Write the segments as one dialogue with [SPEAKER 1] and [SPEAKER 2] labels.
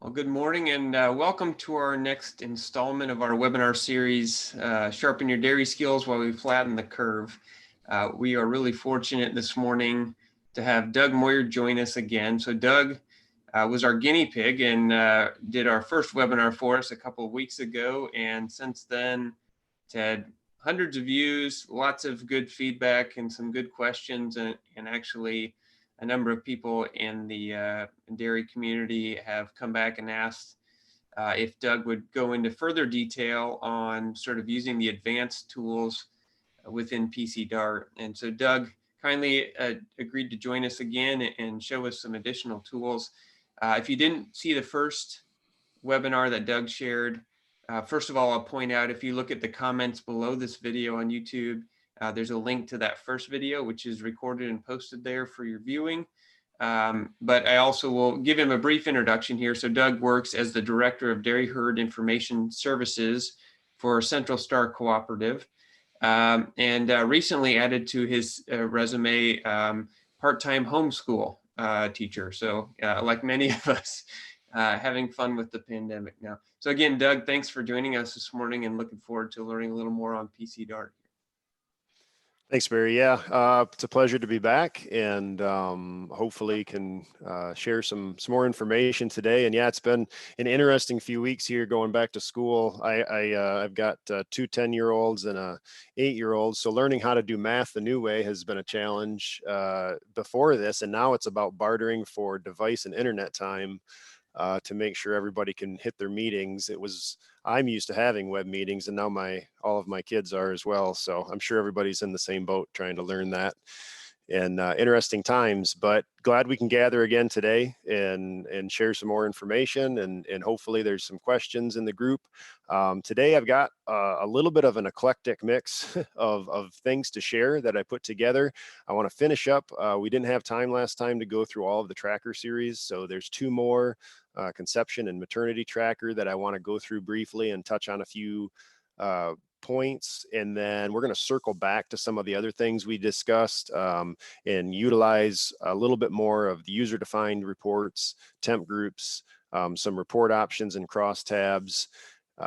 [SPEAKER 1] Well, good morning and welcome to our next installment of our webinar series, Sharpen Your Dairy Skills While We Flatten the Curve. We are really fortunate this morning to have Doug Moyer join us again. So Doug was our guinea pig and did our first webinar for us a couple of weeks ago. And since then, it's had hundreds of views, lots of good feedback and some good questions, and actually a number of people in the dairy community have come back and asked if Doug would go into further detail on sort of using the advanced tools within PCDart. And so Doug kindly agreed to join us again and show us some additional tools. If you didn't see the first webinar that Doug shared, first of all, I'll point out if you look at the comments below this video on YouTube, there's a link to that first video, which is recorded and posted there for your viewing. But I also will give him a brief introduction here. So Doug works as the Director of Dairy Herd Information Services for CentralStar Cooperative, and recently added to his resume part-time homeschool teacher. So like many of us, having fun with the pandemic now. So again, Doug, thanks for joining us this morning and looking forward to learning a little more on PCDart.
[SPEAKER 2] Thanks, Barry. Yeah, it's a pleasure to be back, and hopefully can share some more information today. And yeah, it's been an interesting few weeks here going back to school. I've got two 10-year-olds and a 8-year-old, so learning how to do math the new way has been a challenge before this, and now it's about bartering for device and internet time to make sure everybody can hit their meetings. I'm used to having web meetings, and now all of my kids are as well. So I'm sure everybody's in the same boat trying to learn that. And interesting times, but glad we can gather again today and share some more information, and hopefully there's some questions in the group. Today I've got a little bit of an eclectic mix of things to share that I put together. I want to finish up. We didn't have time last time to go through all of the tracker series, so there's two more, conception and maternity tracker, that I want to go through briefly and touch on a few points, and then we're going to circle back to some of the other things we discussed and utilize a little bit more of the user-defined reports, temp groups, some report options and crosstabs.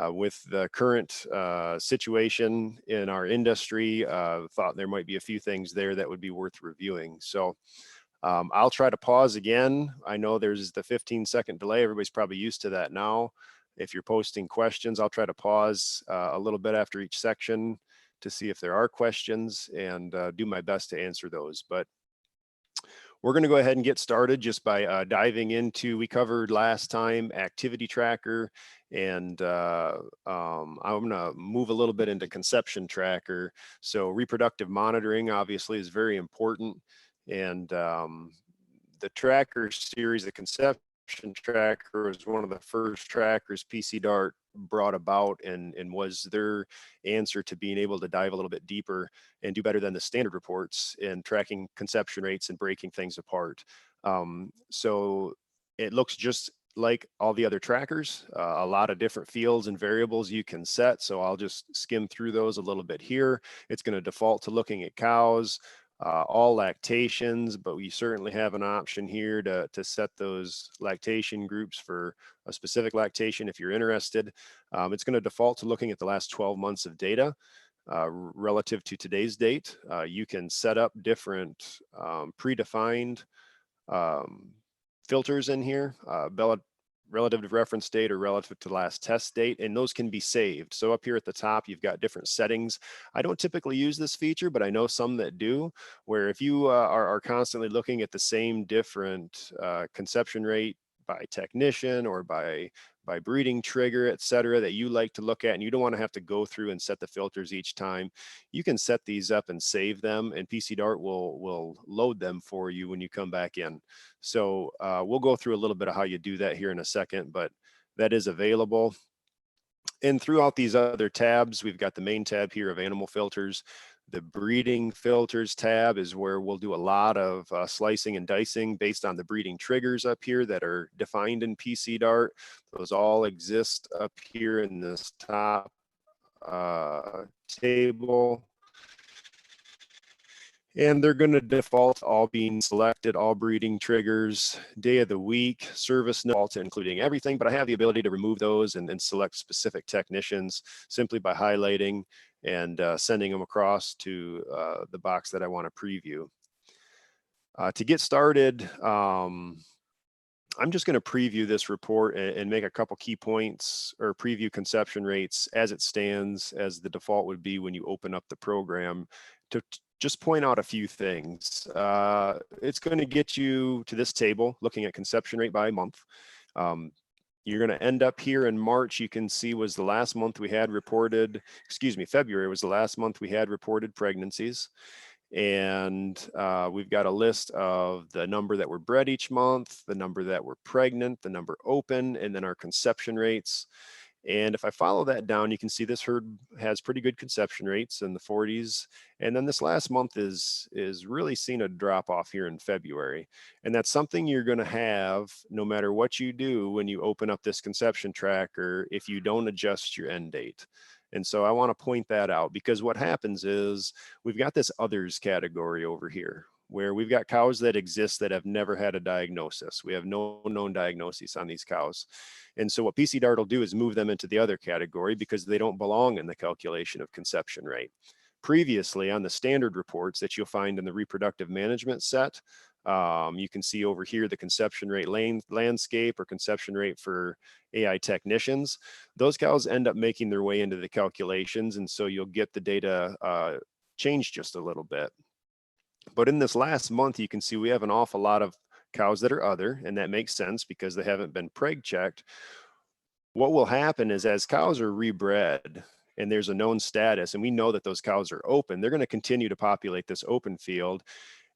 [SPEAKER 2] With the current situation in our industry, thought there might be a few things there that would be worth reviewing. So I'll try to pause again. I know there's the 15-second delay. Everybody's probably used to that now. If you're posting questions, I'll try to pause a little bit after each section to see if there are questions, and do my best to answer those. But we're going to go ahead and get started just by diving into, we covered last time activity tracker, and I'm going to move a little bit into conception tracker. So reproductive monitoring obviously is very important, and the tracker series, the conception tracker, was one of the first trackers PCDart brought about, and was their answer to being able to dive a little bit deeper and do better than the standard reports in tracking conception rates and breaking things apart. So it looks just like all the other trackers, a lot of different fields and variables you can set. So I'll just skim through those a little bit here. It's going to default to looking at cows, all lactations, but we certainly have an option here to set those lactation groups for a specific lactation if you're interested. It's going to default to looking at the last 12 months of data relative to today's date. You can set up different predefined filters in here, relative to reference date or relative to last test date, and those can be saved. So up here at the top, you've got different settings. I don't typically use this feature, but I know some that do, where if you are constantly looking at the same different conception rate by technician or by breeding trigger, et cetera, that you like to look at, and you don't want to have to go through and set the filters each time, you can set these up and save them, and PCDart will load them for you when you come back in. So we'll go through a little bit of how you do that here in a second, but that is available. And throughout these other tabs, we've got the main tab here of animal filters. The breeding filters tab is where we'll do a lot of slicing and dicing based on the breeding triggers up here that are defined in PCDart. Those all exist up here in this top table. And they're going to default all being selected, all breeding triggers, day of the week, service default, including everything, but I have the ability to remove those and select specific technicians simply by highlighting and sending them across to the box that I want to preview. To get started, I'm just going to preview this report and make a couple key points, or preview conception rates as it stands, as the default would be when you open up the program, to just point out a few things. It's going to get you to this table looking at conception rate by month. You're going to end up here in March. You can see was the last month we had reported, February was the last month we had reported pregnancies. And we've got a list of the number that were bred each month, the number that were pregnant, the number open, and then our conception rates. And if I follow that down, you can see this herd has pretty good conception rates in the 40s. And then this last month is really seen a drop off here in February. And that's something you're going to have no matter what you do when you open up this conception tracker, if you don't adjust your end date. And so I want to point that out, because what happens is we've got this others category over here, where we've got cows that exist that have never had a diagnosis. We have no known diagnoses on these cows. And so what PCDart will do is move them into the other category because they don't belong in the calculation of conception rate. Previously, on the standard reports that you'll find in the reproductive management set, you can see over here the conception rate landscape, or conception rate for AI technicians. Those cows end up making their way into the calculations, and so you'll get the data changed just a little bit. But in this last month, you can see we have an awful lot of cows that are other, and that makes sense because they haven't been preg checked. What will happen is, as cows are rebred and there's a known status, and we know that those cows are open, they're going to continue to populate this open field.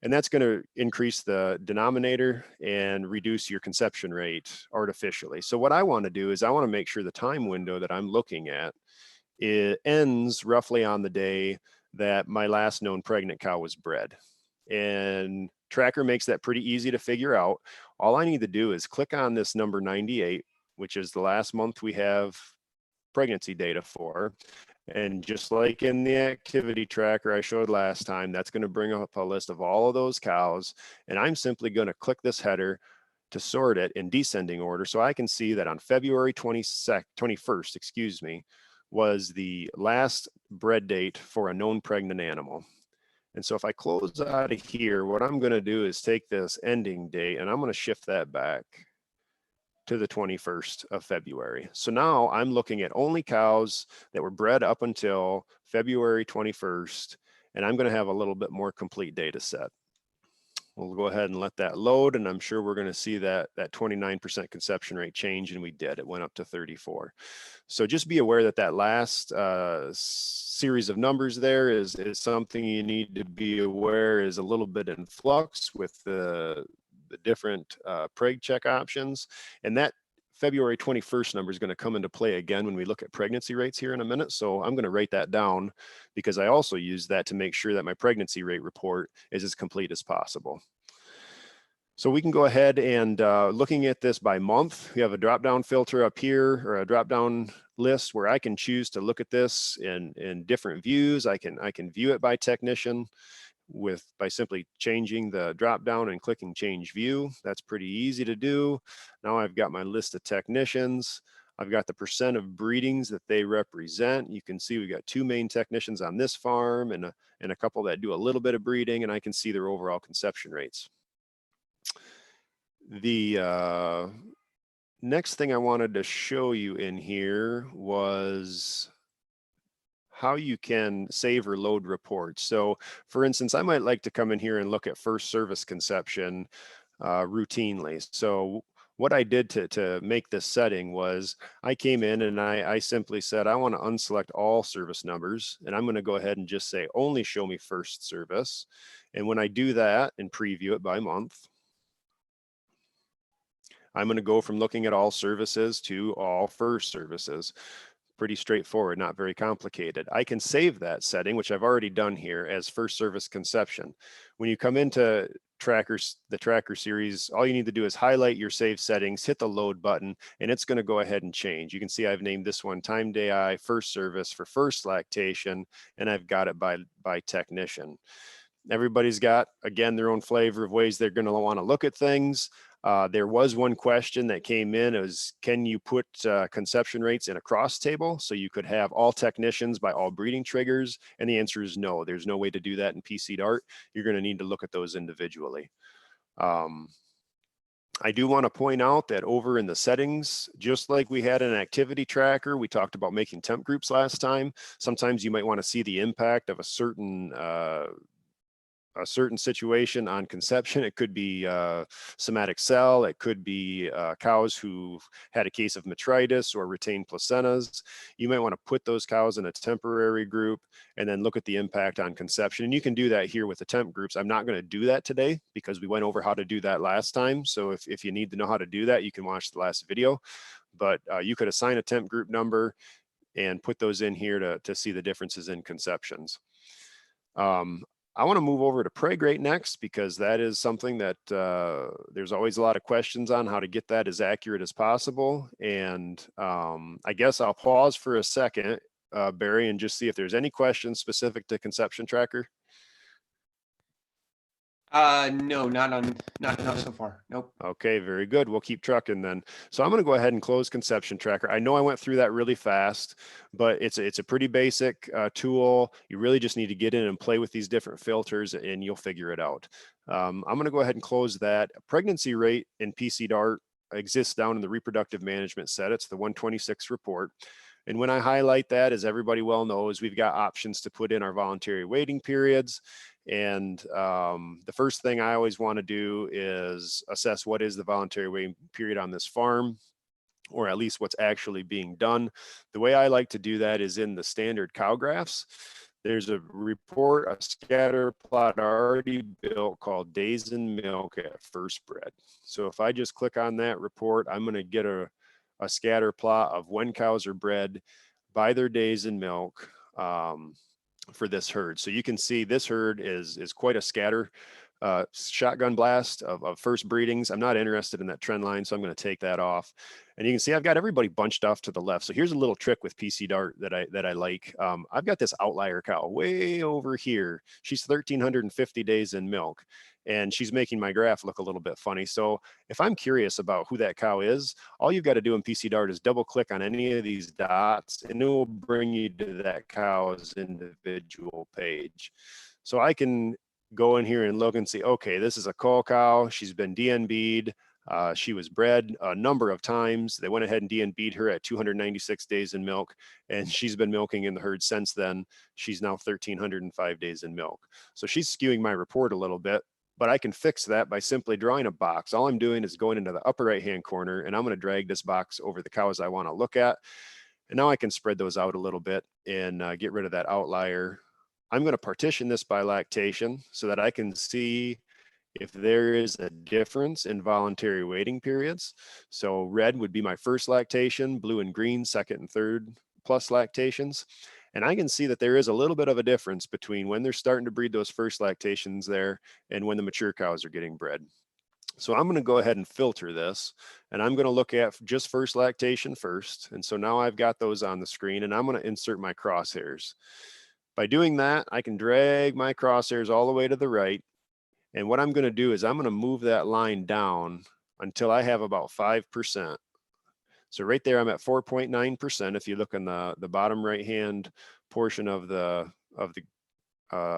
[SPEAKER 2] And that's going to increase the denominator and reduce your conception rate artificially. So what I want to do is I want to make sure the time window that I'm looking at, it ends roughly on the day that my last known pregnant cow was bred. And Tracker makes that pretty easy to figure out. All I need to do is click on this number 98, which is the last month we have pregnancy data for. And just like in the activity tracker I showed last time, that's going to bring up a list of all of those cows. And I'm simply going to click this header to sort it in descending order. So I can see that on February 21st, was the last bred date for a known pregnant animal. And so if I close out of here, what I'm going to do is take this ending date and I'm going to shift that back to the 21st of February. So now I'm looking at only cows that were bred up until February 21st, and I'm going to have a little bit more complete data set. We'll go ahead and let that load, and I'm sure we're going to see that 29% conception rate change, and we did. It went up to 34. So just be aware that that last series of numbers there is something you need to be aware is a little bit in flux with the different preg check options. And that February 21st number is going to come into play again when we look at pregnancy rates here in a minute. So I'm going to write that down because I also use that to make sure that my pregnancy rate report is as complete as possible. So we can go ahead and looking at this by month, we have a drop-down filter up here, or a drop-down list where I can choose to look at this in different views. I can view it by technician by simply changing the drop down and clicking change view. That's pretty easy to do. Now I've got my list of technicians. I've got the percent of breedings that they represent. You can see we've got 2 main technicians on this farm and a couple that do a little bit of breeding, and I can see their overall conception rates. The next thing I wanted to show you in here was how you can save or load reports. So for instance, I might like to come in here and look at first service conception routinely. So what I did to make this setting was I came in and I simply said, I want to unselect all service numbers, and I'm going to go ahead and just say, only show me first service. And when I do that and preview it by month, I'm going to go from looking at all services to all first services. Pretty straightforward, not very complicated. I can save that setting, which I've already done here, as first service conception. When you come into the tracker series, all you need to do is highlight your save settings, hit the load button, and it's going to go ahead and change. You can see I've named this one time day I first service for first lactation, and I've got it by technician. Everybody's got, again, their own flavor of ways they're going to want to look at things. There was one question that came in. It was, can you put conception rates in a cross table so you could have all technicians by all breeding triggers? And the answer is no. There's no way to do that in PCDart. You're going to need to look at those individually. I do want to point out that over in the settings, just like we had an activity tracker, we talked about making temp groups last time. Sometimes you might want to see the impact of a certain situation on conception. It could be somatic cell. It could be cows who had a case of metritis or retained placentas. You might want to put those cows in a temporary group and then look at the impact on conception. And you can do that here with the temp groups. I'm not going to do that today because we went over how to do that last time. So if you need to know how to do that, you can watch the last video. But you could assign a temp group number and put those in here to see the differences in conceptions. I want to move over to preg rate next because that is something that there's always a lot of questions on how to get that as accurate as possible. And I guess I'll pause for a second, Barry, and just see if there's any questions specific to conception tracker.
[SPEAKER 1] No, not so far. Nope.
[SPEAKER 2] Okay, very good. We'll keep trucking then. So I'm going to go ahead and close conception tracker. I know I went through that really fast, but it's a pretty basic tool. You really just need to get in and play with these different filters and you'll figure it out. I'm going to go ahead and close that. Pregnancy rate in PCDart exists down in the reproductive management set. It's the 126 report. And when I highlight that, as everybody well knows, we've got options to put in our voluntary waiting periods. And the first thing I always want to do is assess what is the voluntary waiting period on this farm, or at least what's actually being done. The way I like to do that is in the standard cow graphs. There's a report, a scatter plot already built called days in milk at first bred. So if I just click on that report, I'm going to get a scatter plot of when cows are bred by their days in milk for this herd. So you can see this herd is quite a scatter shotgun blast of first breedings. I'm not interested in that trend line, so I'm going to take that off. And you can see I've got everybody bunched off to the left. So here's a little trick with PCDart that I like. I've got this outlier cow way over here. She's 1,350 days in milk, and she's making my graph look a little bit funny. So if I'm curious about who that cow is, all you've got to do in PCDart is double click on any of these dots and it will bring you to that cow's individual page. So I can go in here and look and see, okay, this is a cull cow. She's been DNB'd. She was bred a number of times. They went ahead and DNB'd her at 296 days in milk, and she's been milking in the herd since then. She's now 1,305 days in milk. So she's skewing my report a little bit, but I can fix that by simply drawing a box. All I'm doing is going into the upper right-hand corner, and I'm going to drag this box over the cows I want to look at. And now I can spread those out a little bit and get rid of that outlier. I'm going to partition this by lactation so that I can see if there is a difference in voluntary waiting periods. So red would be my first lactation, blue and green, second and third plus lactations. And I can see that there is a little bit of a difference between when they're starting to breed those first lactations there and when the mature cows are getting bred. So I'm going to go ahead and filter this, and I'm going to look at just first lactation first. And so now I've got those on the screen, and I'm going to insert my crosshairs. By doing that, I can drag my crosshairs all the way to the right. And what I'm going to do is I'm going to move that line down until I have about 5%. So right there, I'm at 4.9%. If you look on the bottom right-hand portion of the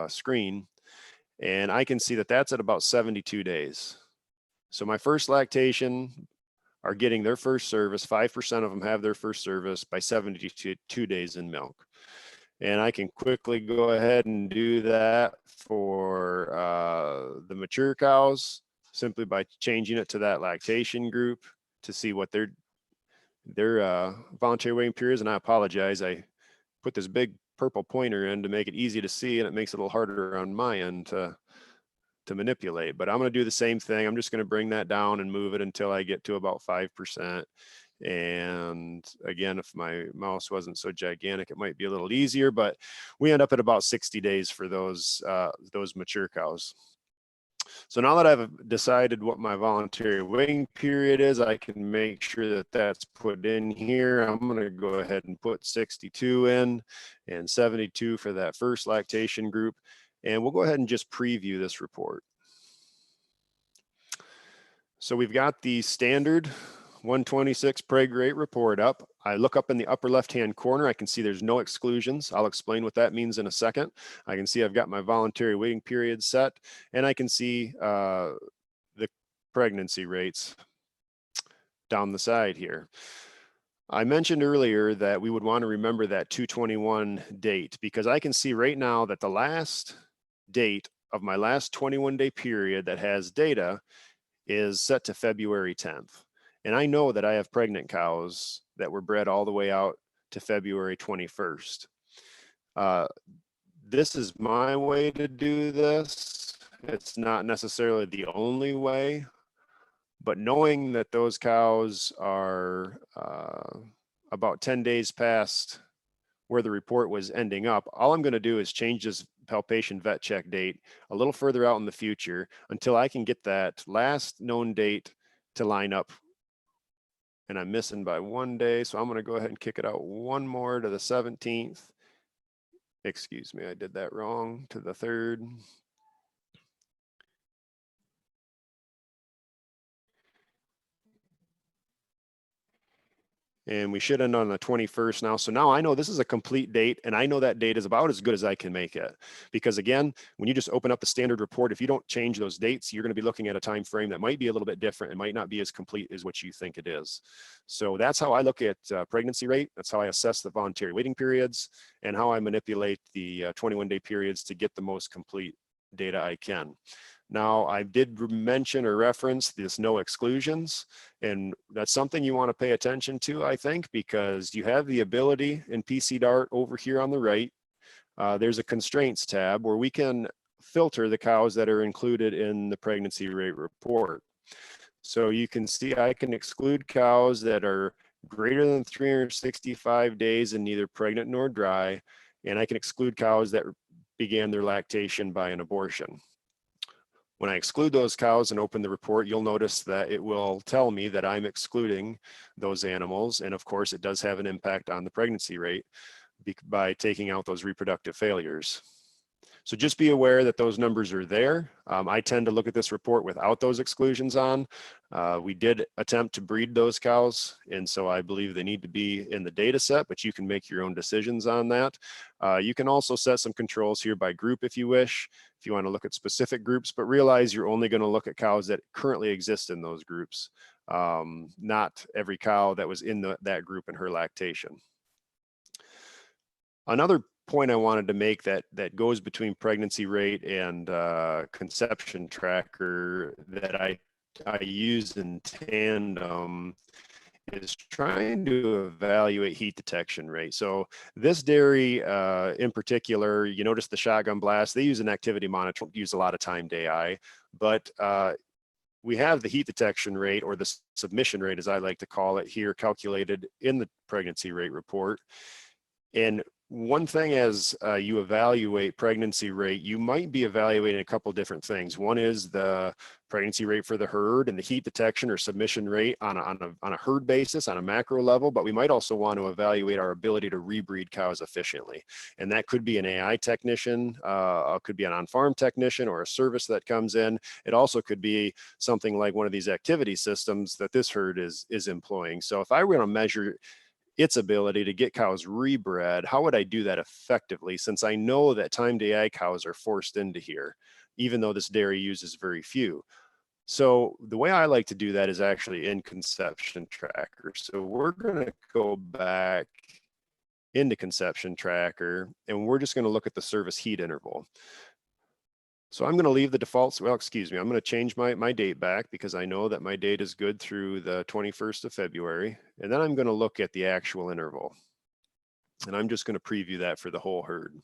[SPEAKER 2] screen, and I can see that that's at about 72 days. So my first lactation are getting their first service. 5% of them have their first service by 72 days in milk. And I can quickly go ahead and do that for the mature cows simply by changing it to that lactation group to see what their voluntary waiting periods. And I apologize, I put this big purple pointer in to make it easy to see, and it makes it a little harder on my end to manipulate. But I'm going to do the same thing. I'm just going to bring that down and move it until I get to about 5%. And again, if my mouse wasn't so gigantic, it might be a little easier, but we end up at about 60 days for those mature cows. So now that I've decided what my voluntary waiting period is, I can make sure that that's put in here. I'm going to go ahead and put 62 in and 72 for that first lactation group. And we'll go ahead and just preview this report. So we've got the standard 126 preg rate report up. I look up in the upper left-hand corner. I can see there's no exclusions. I'll explain what that means in a second. I can see I've got my voluntary waiting period set, and I can see the pregnancy rates down the side here. I mentioned earlier that we would want to remember that 221 date, because I can see right now that the last date of my last 21-day period that has data is set to February 10th. And I know that I have pregnant cows that were bred all the way out to February 21st. This is my way to do this. It's not necessarily the only way, but knowing that those cows are about 10 days past where the report was ending up, all I'm going to do is change this palpation vet check date a little further out in the future until I can get that last known date to line up. And I'm missing by 1 day, so I'm going to go ahead and kick it out one more to the 17th. Excuse me, I did that wrong, to the 3rd. And we should end on the 21st now. So now I know this is a complete date, and I know that date is about as good as I can make it. Because again, when you just open up the standard report, if you don't change those dates, you're going to be looking at a time frame that might be a little bit different. It might not be as complete as what you think it is. So that's how I look at pregnancy rate. That's how I assess the voluntary waiting periods, and how I manipulate the 21-day periods to get the most complete data I can. Now, I did mention or reference this no exclusions, and that's something you want to pay attention to, I think, because you have the ability in PCDart over here on the right. There's a constraints tab where we can filter the cows that are included in the pregnancy rate report. So you can see I can exclude cows that are greater than 365 days and neither pregnant nor dry, and I can exclude cows that began their lactation by an abortion. When I exclude those cows and open the report, you'll notice that it will tell me that I'm excluding those animals. And of course, it does have an impact on the pregnancy rate by taking out those reproductive failures. So just be aware that those numbers are there. I tend to look at this report without those exclusions on. We did attempt to breed those cows, and so I believe they need to be in the data set, but you can make your own decisions on that. You can also set some controls here by group if you wish, if you want to look at specific groups, but realize you're only going to look at cows that currently exist in those groups, not every cow that was in that group in her lactation. Another point I wanted to make that goes between pregnancy rate and conception tracker that I use in tandem is trying to evaluate heat detection rate. So this dairy in particular, you notice the shotgun blast, they use an activity monitor, use a lot of timed AI, but we have the heat detection rate, or the submission rate as I like to call it here, calculated in the pregnancy rate report. And one thing as you evaluate pregnancy rate, you might be evaluating a couple different things. One is the pregnancy rate for the herd and the heat detection or submission rate on a herd basis, on a macro level, but we might also want to evaluate our ability to rebreed cows efficiently. And that could be an AI technician, could be an on-farm technician or a service that comes in. It also could be something like one of these activity systems that this herd is employing. So if I were to measure its ability to get cows rebred, how would I do that effectively, since I know that timed AI cows are forced into here, even though this dairy uses very few? So the way I like to do that is actually in conception tracker. So we're going to go back into conception tracker, and we're just going to look at the service heat interval. So I'm going to leave the defaults. Well, excuse me, I'm going to change my date back because I know that my date is good through the 21st of February. And then I'm going to look at the actual interval. And I'm just going to preview that for the whole herd.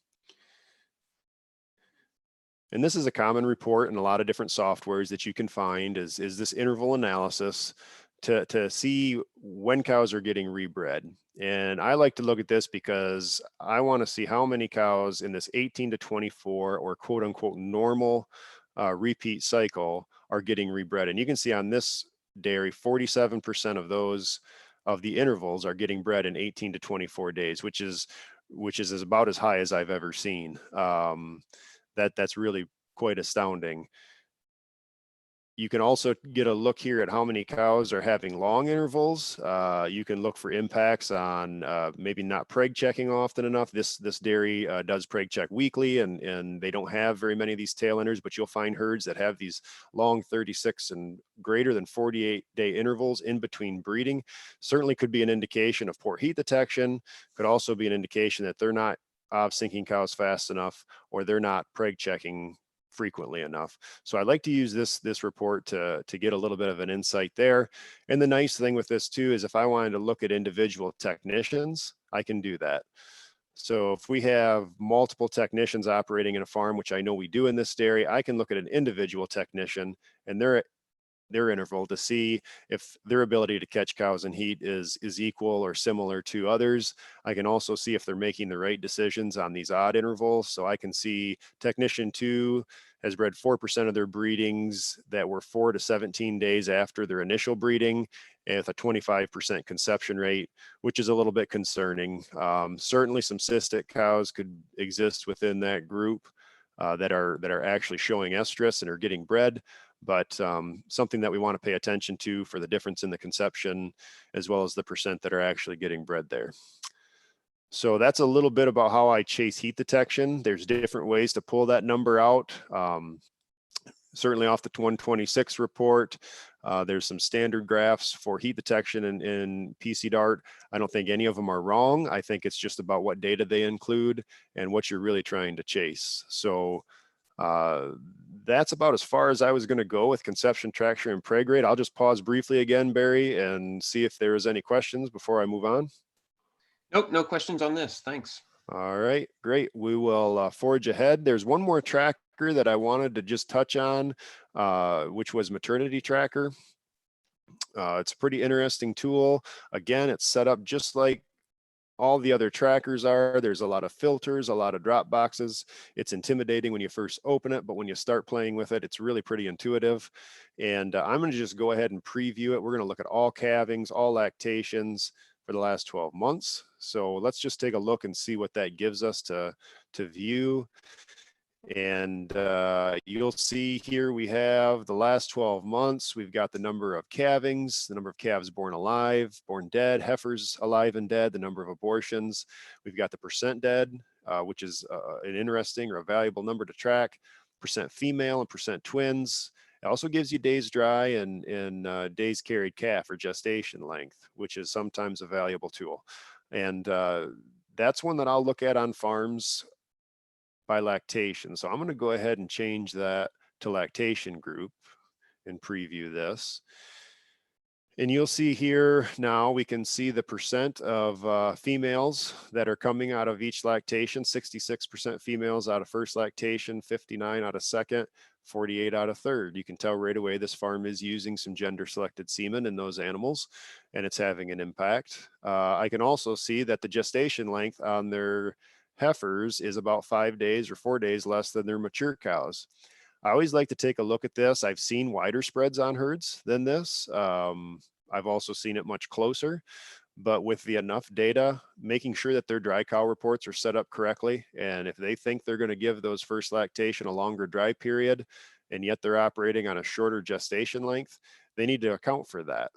[SPEAKER 2] And this is a common report in a lot of different softwares that you can find is this interval analysis to see when cows are getting rebred. And I like to look at this because I want to see how many cows in this 18 to 24 or quote unquote normal repeat cycle are getting rebred. And you can see on this dairy, 47% of those of the intervals are getting bred in 18 to 24 days, which is about as high as I've ever seen. that's really quite astounding. You can also get a look here at how many cows are having long intervals. You can look for impacts on maybe not preg checking often enough. This dairy does preg check weekly, and they don't have very many of these tail enders, but you'll find herds that have these long 36 and greater than 48-day intervals in between breeding. Certainly could be an indication of poor heat detection, could also be an indication that they're not sinking cows fast enough, or they're not preg checking frequently enough. So I like to use this report to get a little bit of an insight there. And the nice thing with this too is if I wanted to look at individual technicians, I can do that. So if we have multiple technicians operating in a farm, which I know we do in this dairy, I can look at an individual technician and their interval to see if their ability to catch cows in heat is equal or similar to others. I can also see if they're making the right decisions on these odd intervals. So I can see technician 2 has bred 4% of their breedings that were 4 to 17 days after their initial breeding, and with a 25% conception rate, which is a little bit concerning. Certainly some cystic cows could exist within that group that are actually showing estrus and are getting bred, but something that we want to pay attention to for the difference in the conception, as well as the percent that are actually getting bred there. So that's a little bit about how I chase heat detection. There's different ways to pull that number out. Certainly off the 126 report, there's some standard graphs for heat detection in PCDart. I don't think any of them are wrong. I think it's just about what data they include and what you're really trying to chase. So that's about as far as I was going to go with conception, traction, and preg rate. I'll just pause briefly again, Barry, and see if there is any questions before I move on.
[SPEAKER 1] Nope, no questions on this. Thanks.
[SPEAKER 2] All right, great. We will forge ahead. There's one more tracker that I wanted to just touch on, which was Maternity Tracker. It's a pretty interesting tool. Again, it's set up just like all the other trackers are. There's a lot of filters, a lot of drop boxes. It's intimidating when you first open it, but when you start playing with it, it's really pretty intuitive. And I'm going to just go ahead and preview it. We're going to look at all calvings, all lactations for the last 12 months. So let's just take a look and see what that gives us to view. And you'll see here we have the last 12 months. We've got the number of calvings, the number of calves born alive, born dead, heifers alive and dead, the number of abortions. We've got the percent dead, which is an interesting or a valuable number to track, percent female and percent twins. It also gives you days dry and days carried calf or gestation length, which is sometimes a valuable tool. And that's one that I'll look at on farms by lactation. So I'm going to go ahead and change that to lactation group and preview this. And you'll see here now we can see the percent of females that are coming out of each lactation. 66% females out of first lactation, 59 out of second, 48 out of third. You can tell right away this farm is using some gender selected semen in those animals, and it's having an impact. I can also see that the gestation length on their heifers is about 5 days or 4 days less than their mature cows. I always like to take a look at this. I've seen wider spreads on herds than this. I've also seen it much closer, but with the enough data, making sure that their dry cow reports are set up correctly. And if they think they're going to give those first lactation a longer dry period, and yet they're operating on a shorter gestation length, they need to account for that.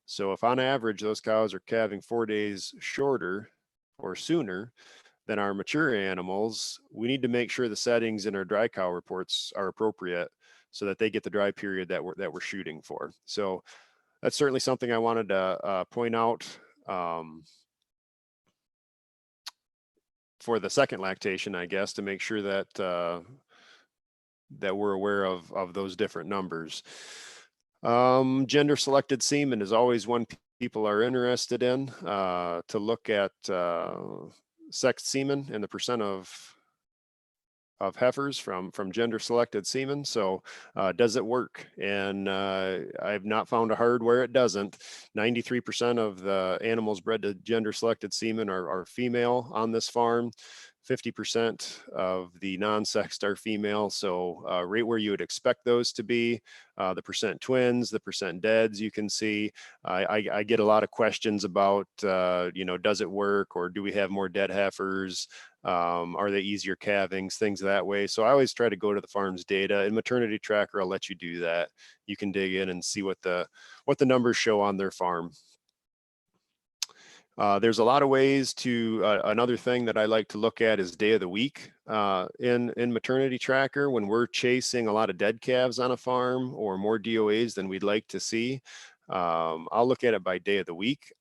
[SPEAKER 2] So if on average, those cows are calving 4 days shorter or sooner than our mature animals, we need to make sure the settings in our dry cow reports are appropriate so that they get the dry period that we're shooting for. So that's certainly something I wanted to point out for the second lactation, I guess, to make sure that that we're aware of those different numbers. Gender selected semen is always one people are interested in, to look at sexed semen and the percent of heifers from gender selected semen. So does it work? And I've not found a herd where it doesn't. 93% of the animals bred to gender selected semen are female on this farm. 50% of the non-sexed are female. So right where you would expect those to be. The percent twins, the percent deads, you can see. I get a lot of questions about, does it work, or do we have more dead heifers? Are they easier calvings, things that way. So I always try to go to the farm's data. In Maternity Tracker, I'll let you do that. You can dig in and see what the numbers show on their farm. There's a lot of ways to, another thing that I like to look at is day of the week in Maternity Tracker. When we're chasing a lot of dead calves on a farm or more DOAs than we'd like to see, I'll look at it by day of the week.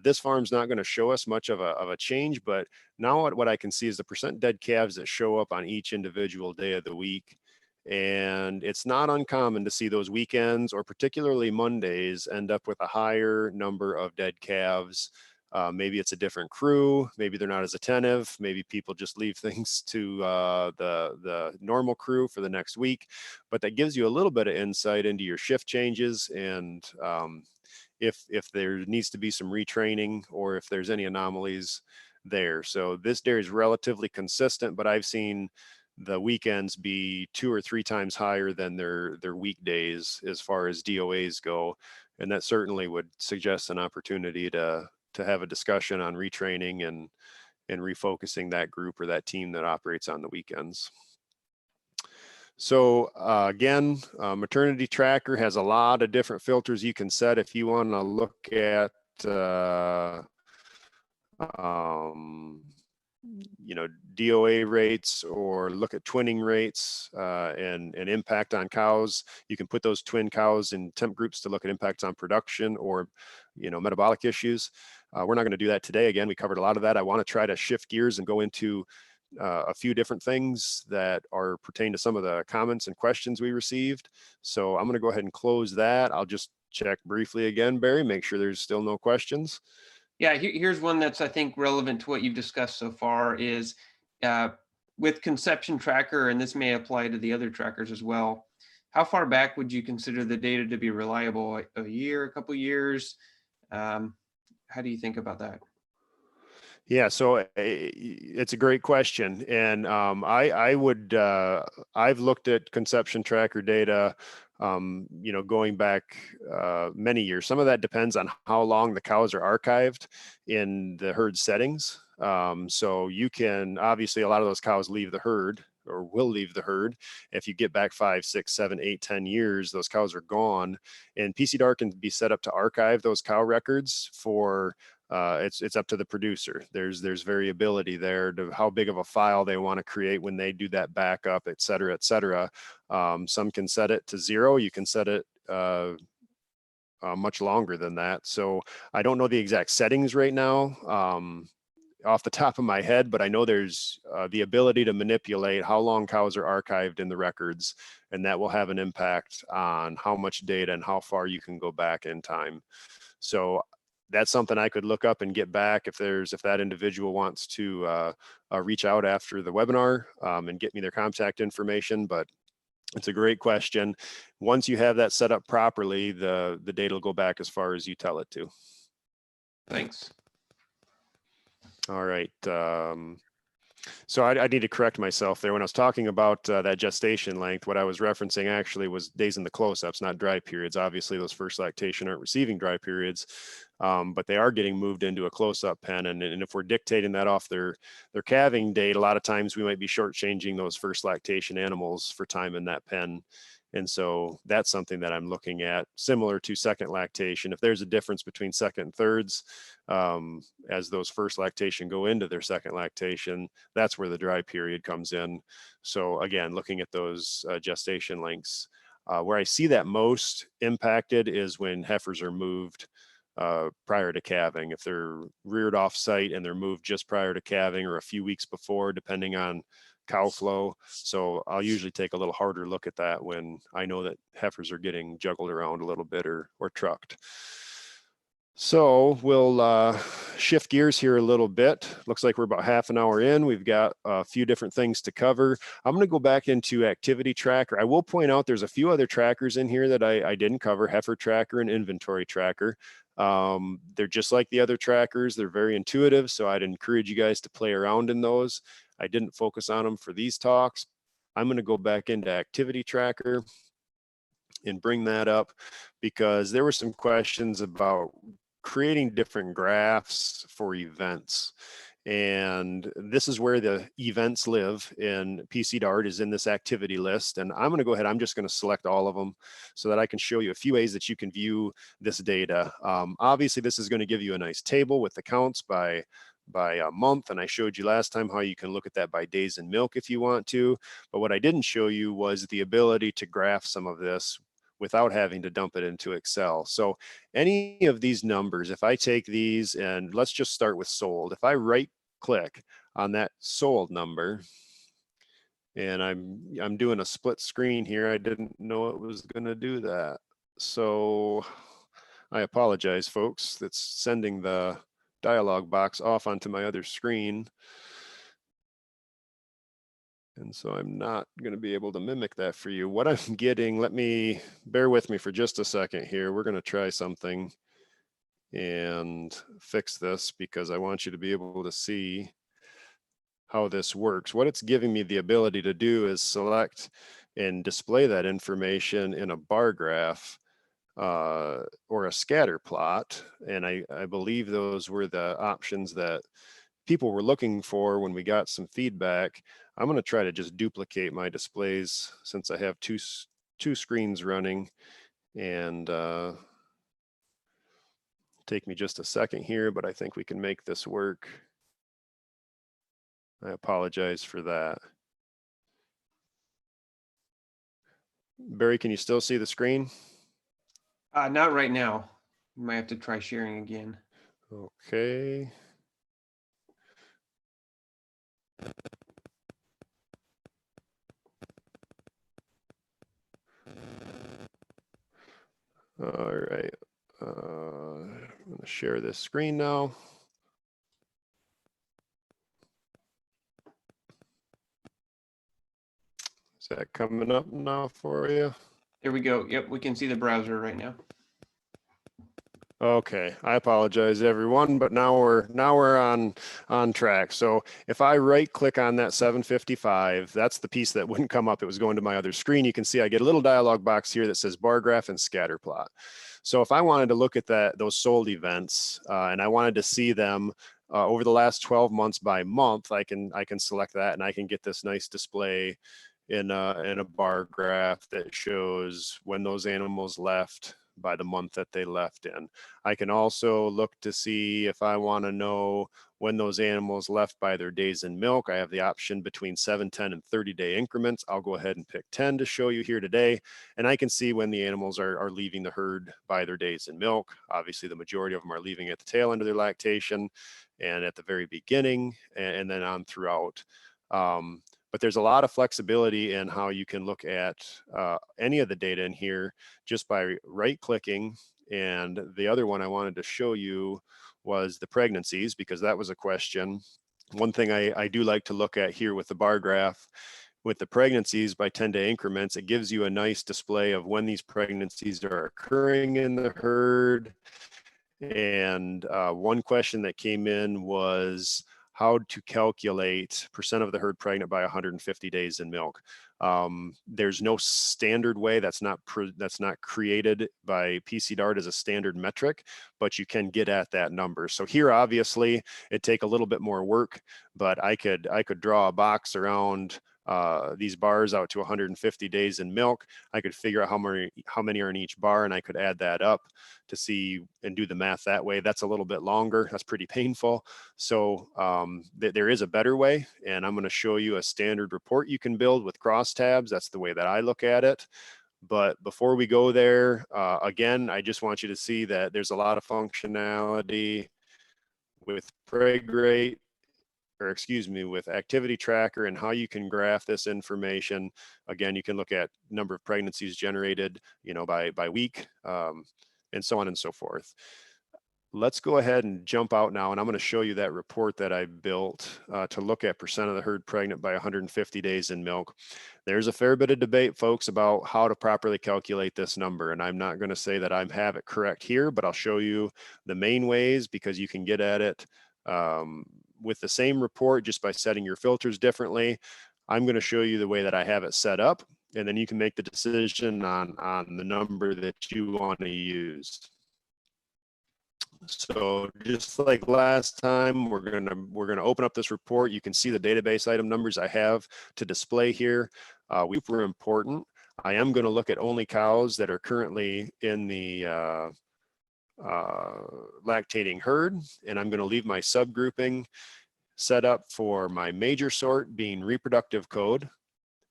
[SPEAKER 2] This farm's not going to show us much of a change, but now what I can see is the percent dead calves that show up on each individual day of the week. And it's not uncommon to see those weekends, or particularly Mondays, end up with a higher number of dead calves. Maybe it's a different crew. Maybe they're not as attentive. Maybe people just leave things to the normal crew for the next week. But that gives you a little bit of insight into your shift changes, and if there needs to be some retraining, or if there's any anomalies there. So this dairy is relatively consistent, but I've seen the weekends be 2 or 3 times higher than their weekdays as far as DOAs go. And that certainly would suggest an opportunity to have a discussion on retraining and refocusing that group or that team that operates on the weekends. So again, Maternity Tracker has a lot of different filters you can set if you want to look at DOA rates, or look at twinning rates and impact on cows. You can put those twin cows in temp groups to look at impacts on production or metabolic issues. We're not going to do that today. Again, we covered a lot of that. I want to try to shift gears and go into a few different things that are pertain to some of the comments and questions we received. So I'm going to go ahead and close that. I'll just check briefly again, Barry, make sure there's still no questions.
[SPEAKER 1] Yeah, here's one that's, I think, relevant to what you've discussed so far is with Conception Tracker, and this may apply to the other trackers as well, how far back would you consider the data to be reliable? A year, a couple years? How do you think about that?
[SPEAKER 2] Yeah, so it's a great question. And I would, I've looked at Conception Tracker data, going back many years. Some of that depends on how long the cows are archived in the herd settings. So you can, obviously a lot of those cows leave the herd, or will leave the herd. If you get back 5, 6, 7, 8, 10 years, those cows are gone. And PCDart can be set up to archive those cow records for it's up to the producer. There's variability there to how big of a file they want to create when they do that backup, et cetera, et cetera. Some can set it to 0. You can set it much longer than that. So I don't know the exact settings right now off the top of my head, but I know there's the ability to manipulate how long cows are archived in the records, and that will have an impact on how much data and how far you can go back in time. So that's something I could look up and get back if that individual wants to reach out after the webinar and get me their contact information. But it's a great question. Once you have that set up properly, the data will go back as far as you tell it to.
[SPEAKER 1] Thanks.
[SPEAKER 2] All right. So I need to correct myself there. When I was talking about that gestation length, what I was referencing actually was days in the close-ups, not dry periods. Obviously, those first lactation aren't receiving dry periods, but they are getting moved into a close-up pen. And if we're dictating that off their calving date, a lot of times we might be shortchanging those first lactation animals for time in that pen. And so that's something that I'm looking at, similar to second lactation. If there's a difference between second and thirds, as those first lactation go into their second lactation, that's where the dry period comes in. So again, looking at those gestation lengths. Where I see that most impacted is when heifers are moved prior to calving. If they're reared off site and they're moved just prior to calving or a few weeks before, depending on cow flow. So I'll usually take a little harder look at that when I know that heifers are getting juggled around a little bit or trucked. So we'll shift gears here a little bit. Looks like we're about half an hour in. We've got a few different things to cover. I'm going to go back into Activity Tracker. I will point out there's a few other trackers in here that I didn't cover: Heifer Tracker and Inventory Tracker. They're just like the other trackers. They're very intuitive, so I'd encourage you guys to play around in those. I didn't focus on them for these talks. I'm going to go back into Activity Tracker and bring that up because there were some questions about creating different graphs for events. And this is where the events live, and PCDart is in this activity list. And I'm going to go ahead, I'm just going to select all of them so that I can show you a few ways that you can view this data. Obviously, this is going to give you a nice table with the counts by a month, and I showed you last time how you can look at that by days in milk if you want to. But what I didn't show you was the ability to graph some of this without having to dump it into Excel. So any of these numbers, if I take these, and let's just start with sold, if I right click on that sold number, and I'm doing a split screen here, I didn't know it was going to do that. So I apologize, folks. That's sending the dialog box off onto my other screen. And so I'm not going to be able to mimic that for you. What I'm getting, bear with me for just a second here. We're going to try something and fix this because I want you to be able to see how this works. What it's giving me the ability to do is select and display that information in a bar graph or a scatter plot. And I believe those were the options that people were looking for when we got some feedback. I'm going to try to just duplicate my displays since I have two screens running, and take me just a second here, but I think we can make this work. I apologize for that. Barry, can you still see the screen?
[SPEAKER 1] Not right now. You might have to try sharing again.
[SPEAKER 2] Okay. All right. I'm going to share this screen now. Is that coming up now for you?
[SPEAKER 1] There we go. Yep, we can see the browser right now.
[SPEAKER 2] Okay, I apologize, everyone, but now we're on track. So if I right click on that 755, that's the piece that wouldn't come up. It was going to my other screen. You can see I get a little dialog box here that says bar graph and scatter plot. So if I wanted to look at those sold events and I wanted to see them over the last 12 months by month, I can select that, and I can get this nice display in a bar graph that shows when those animals left by the month that they left in. I can also look to see if I want to know when those animals left by their days in milk. I have the option between 7, 10, and 30-day increments. I'll go ahead and pick 10 to show you here today. And I can see when the animals are leaving the herd by their days in milk. Obviously, the majority of them are leaving at the tail end of their lactation and at the very beginning, and then on throughout. But there's a lot of flexibility in how you can look at any of the data in here just by right clicking. And the other one I wanted to show you was the pregnancies, because that was a question. One thing I do like to look at here with the bar graph, with the pregnancies by 10-day increments, it gives you a nice display of when these pregnancies are occurring in the herd. And one question that came in was how to calculate percent of the herd pregnant by 150 days in milk. There's no standard way. That's not created by PCDart as a standard metric, but you can get at that number. So here, obviously, it'd take a little bit more work, but I could draw a box around these bars out to 150 days in milk. I could figure out how many are in each bar, and I could add that up to see and do the math that way. That's a little bit longer. That's pretty painful. So there is a better way, and I'm going to show you a standard report you can build with Crosstabs. That's the way that I look at it. But before we go there, again, I just want you to see that there's a lot of functionality with preg rate, or excuse me, with Activity Tracker and how you can graph this information. Again, you can look at number of pregnancies generated, by week, and so on and so forth. let's go ahead and jump out now, and I'm going to show you that report that I built to look at percent of the herd pregnant by 150 days in milk. There's a fair bit of debate, folks, about how to properly calculate this number, and I'm not going to say that I have it correct here, but I'll show you the main ways, because you can get at it with the same report just by setting your filters differently. I'm going to show you the way that I have it set up, and then you can make the decision on the number that you want to use. So just like last time, we're gonna open up this report. You can see the database item numbers I have to display here. Super important. I am going to look at only cows that are currently in the lactating herd, and I'm going to leave my subgrouping set up for my major sort being reproductive code.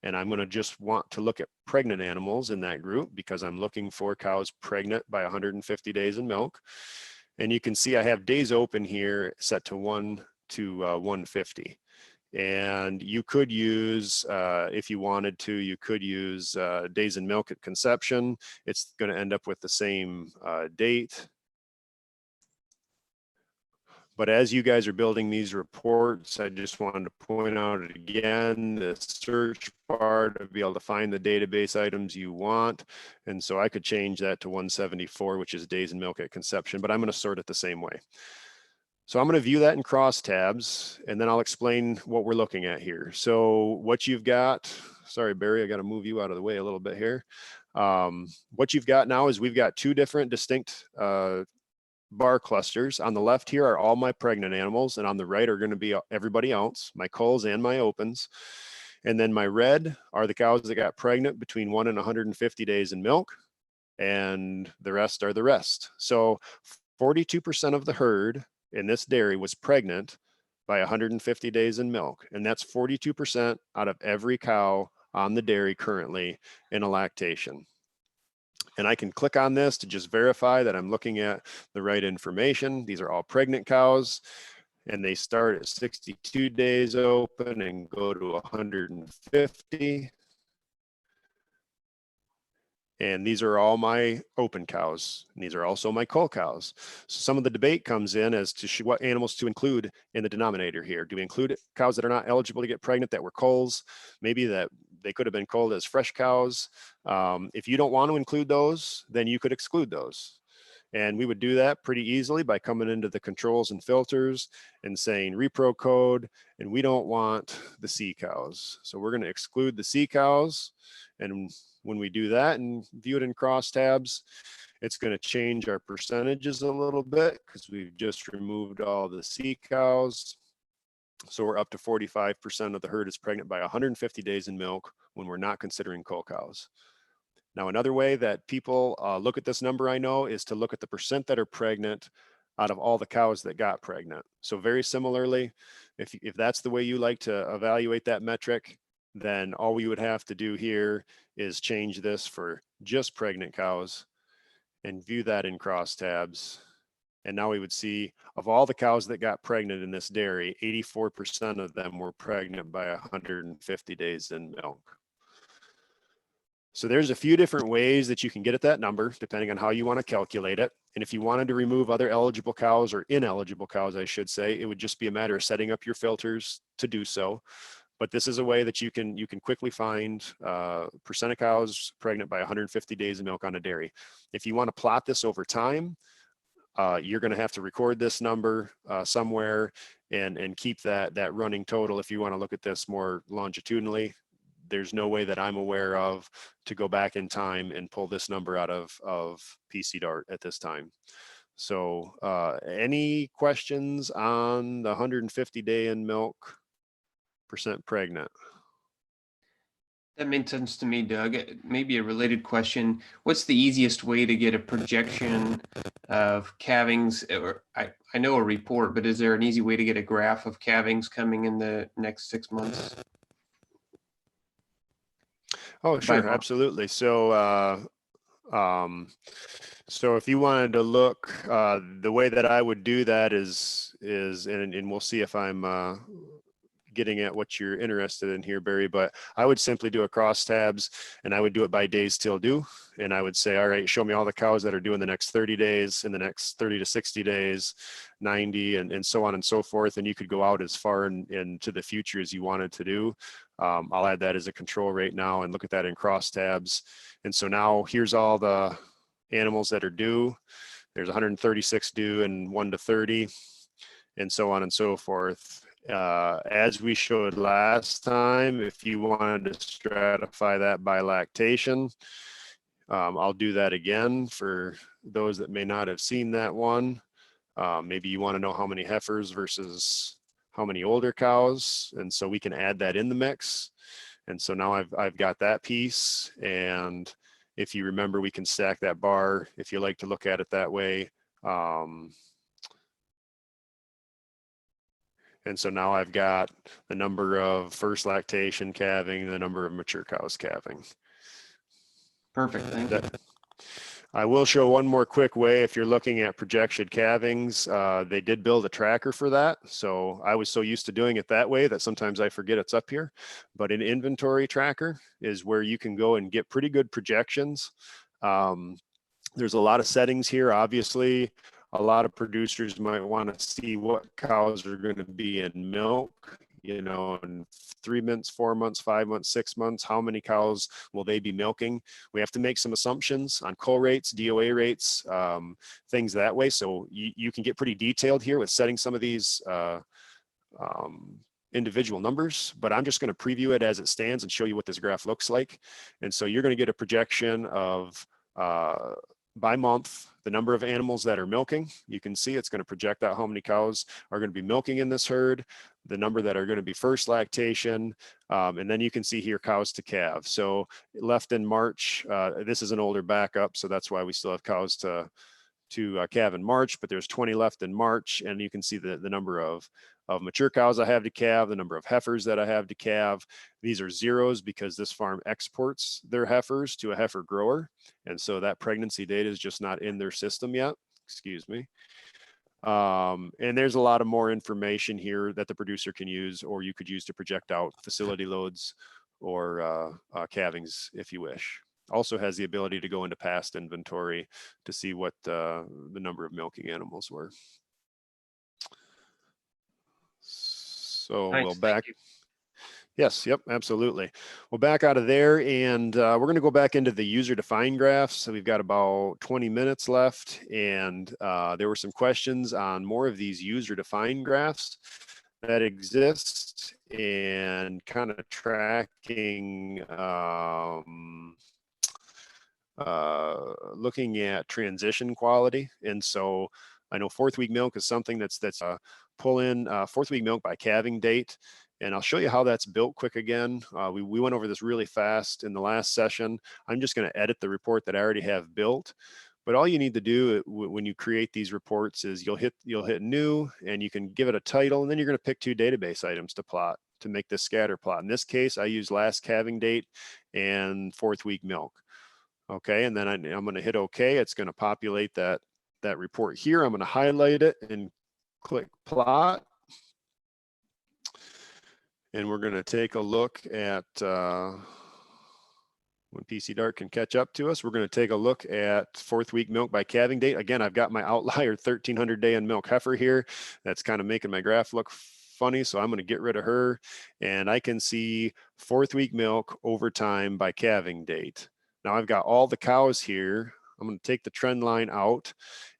[SPEAKER 2] And I'm going to just want to look at pregnant animals in that group, because I'm looking for cows pregnant by 150 days in milk. And you can see I have days open here set to 1 to 150. And you could use, if you wanted to, you could use days in milk at conception. It's going to end up with the same date. But as you guys are building these reports, I just wanted to point out it again, the search bar to be able to find the database items you want. And so I could change that to 174, which is days in milk at conception, but I'm going to sort it the same way. So I'm going to view that in Crosstabs, and then I'll explain what we're looking at here. So what you've got, sorry, Barry, I got to move you out of the way a little bit here. What you've got now is we've got two different distinct bar clusters. On the left here are all my pregnant animals, and on the right are going to be everybody else, my culls and my opens. And then my red are the cows that got pregnant between 1 and 150 days in milk, and the rest are the rest. So 42% of the herd in this dairy was pregnant by 150 days in milk, and that's 42% out of every cow on the dairy currently in a lactation. And I can click on this to just verify that I'm looking at the right information. These are all pregnant cows, and they start at 62 days open and go to 150. And these are all my open cows. And these are also my cull cows. So some of the debate comes in as to what animals to include in the denominator here. Do we include cows that are not eligible to get pregnant that were culls? Maybe that they could have been culled as fresh cows. If you don't want to include those, then you could exclude those. And we would do that pretty easily by coming into the controls and filters and saying repro code, and we don't want the C cows. So we're going to exclude the C cows. And when we do that and view it in Crosstabs, it's going to change our percentages a little bit because we've just removed all the C cows. So we're up to 45% of the herd is pregnant by 150 days in milk when we're not considering cull cows. Now, another way that people look at this number, I know, is to look at the percent that are pregnant out of all the cows that got pregnant. So very similarly, if that's the way you like to evaluate that metric, then all we would have to do here is change this for just pregnant cows and view that in Crosstabs. And now we would see of all the cows that got pregnant in this dairy, 84% of them were pregnant by 150 days in milk. So there's a few different ways that you can get at that number, depending on how you want to calculate it. And if you wanted to remove other eligible cows, or ineligible cows, I should say, it would just be a matter of setting up your filters to do so. But this is a way that you can quickly find percent of cows pregnant by 150 days of milk on a dairy. If you want to plot this over time, you're going to have to record this number somewhere and keep that running total. If you want to look at this more longitudinally, there's no way that I'm aware of to go back in time and pull this number out of PCDart at this time. So any questions on the 150 day in milk percent pregnant?
[SPEAKER 1] That makes sense to me, Doug. Maybe a related question. What's the easiest way to get a projection of calvings? Or I know a report, but is there an easy way to get a graph of calvings coming in the next 6 months?
[SPEAKER 2] Oh, sure, absolutely. So so if you wanted to look, the way that I would do that is and we'll see if I'm getting at what you're interested in here, Barry, but I would simply do a crosstabs, and I would do it by days till due. And I would say, all right, show me all the cows that are due in the next 30 days, in the next 30 to 60 days, 90, and so on and so forth. And you could go out as far into the future as you wanted to do. I'll add that as a control right now and look at that in crosstabs. And so now here's all the animals that are due. There's 136 due in 1 to 30, and so on and so forth. As we showed last time, if you wanted to stratify that by lactation, I'll do that again for those that may not have seen that one. Maybe you want to know how many heifers versus how many older cows, and so we can add that in the mix. And so now I've got that piece, and if you remember, we can stack that bar if you like to look at it that way. And so now I've got the number of first lactation calving, the number of mature cows calving.
[SPEAKER 1] Perfect, thank you.
[SPEAKER 2] I will show one more quick way. If you're looking at projection calvings, they did build a tracker for that. So I was so used to doing it that way that sometimes I forget it's up here. But an inventory tracker is where you can go and get pretty good projections. There's a lot of settings here, obviously. A lot of producers might want to see what cows are going to be in milk, you know, in 3 months, 4 months, 5 months, 6 months, how many cows will they be milking? We have to make some assumptions on cull rates, DOA rates, things that way. So you can get pretty detailed here with setting some of these individual numbers, but I'm just going to preview it as it stands and show you what this graph looks like. And so you're going to get a projection of by month, the number of animals that are milking. You can see it's going to project out how many cows are going to be milking in this herd, the number that are going to be first lactation, and then you can see here cows to calve. So left in March, this is an older backup, so that's why we still have cows to calve in March, but there's 20 left in March, and you can see the number of mature cows I have to calve, the number of heifers that I have to calve. These are zeros because this farm exports their heifers to a heifer grower. And so that pregnancy data is just not in their system yet, excuse me. And there's a lot of more information here that the producer can use, or you could use to project out facility loads or calvings if you wish. Also has the ability to go into past inventory to see what the number of milking animals were. So
[SPEAKER 1] Thanks,
[SPEAKER 2] we'll back.
[SPEAKER 1] thank you.
[SPEAKER 2] Yes, yep, absolutely. We'll back out of there, and we're going to go back into the user-defined graphs. So we've got about 20 minutes left, and there were some questions on more of these user-defined graphs that exist and kind of tracking, looking at transition quality. And so I know fourth week milk is something that's pull in fourth week milk by calving date. And I'll show you how that's built quick again. We went over this really fast in the last session. I'm just going to edit the report that I already have built. But all you need to do when you create these reports is you'll hit new, and you can give it a title, and then you're going to pick 2 database items to plot to make this scatter plot. In this case, I use last calving date and fourth week milk. Okay, and then I'm going to hit OK. It's going to populate that report here. I'm going to highlight it and click plot. And we're going to take a look at when PCDart can catch up to us. We're going to take a look at fourth week milk by calving date. Again, I've got my outlier 1300 day in milk heifer here. That's kind of making my graph look funny, so I'm going to get rid of her. And I can see fourth week milk over time by calving date. Now I've got all the cows here. I'm going to take the trend line out,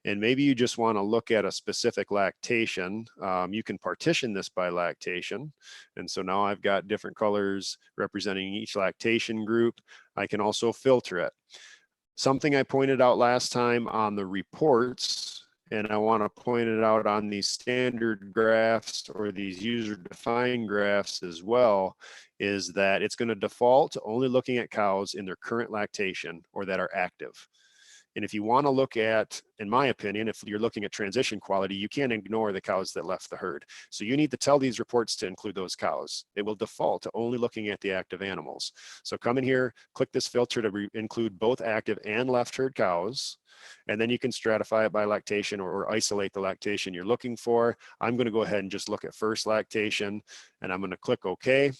[SPEAKER 2] and maybe you just want to look at a specific lactation. You can partition this by lactation. And so now I've got different colors representing each lactation group. I can also filter it. Something I pointed out last time on the reports, and I want to point it out on these standard graphs or these user-defined graphs as well, is that it's going to default to only looking at cows in their current lactation or that are active. And if you want to look at, in my opinion, if you're looking at transition quality, you can't ignore the cows that left the herd. So you need to tell these reports to include those cows. It will default to only looking at the active animals. So come in here, click this filter to include both active and left herd cows. And then you can stratify it by lactation or isolate the lactation you're looking for. I'm going to go ahead and just look at first lactation, and I'm going to click OK.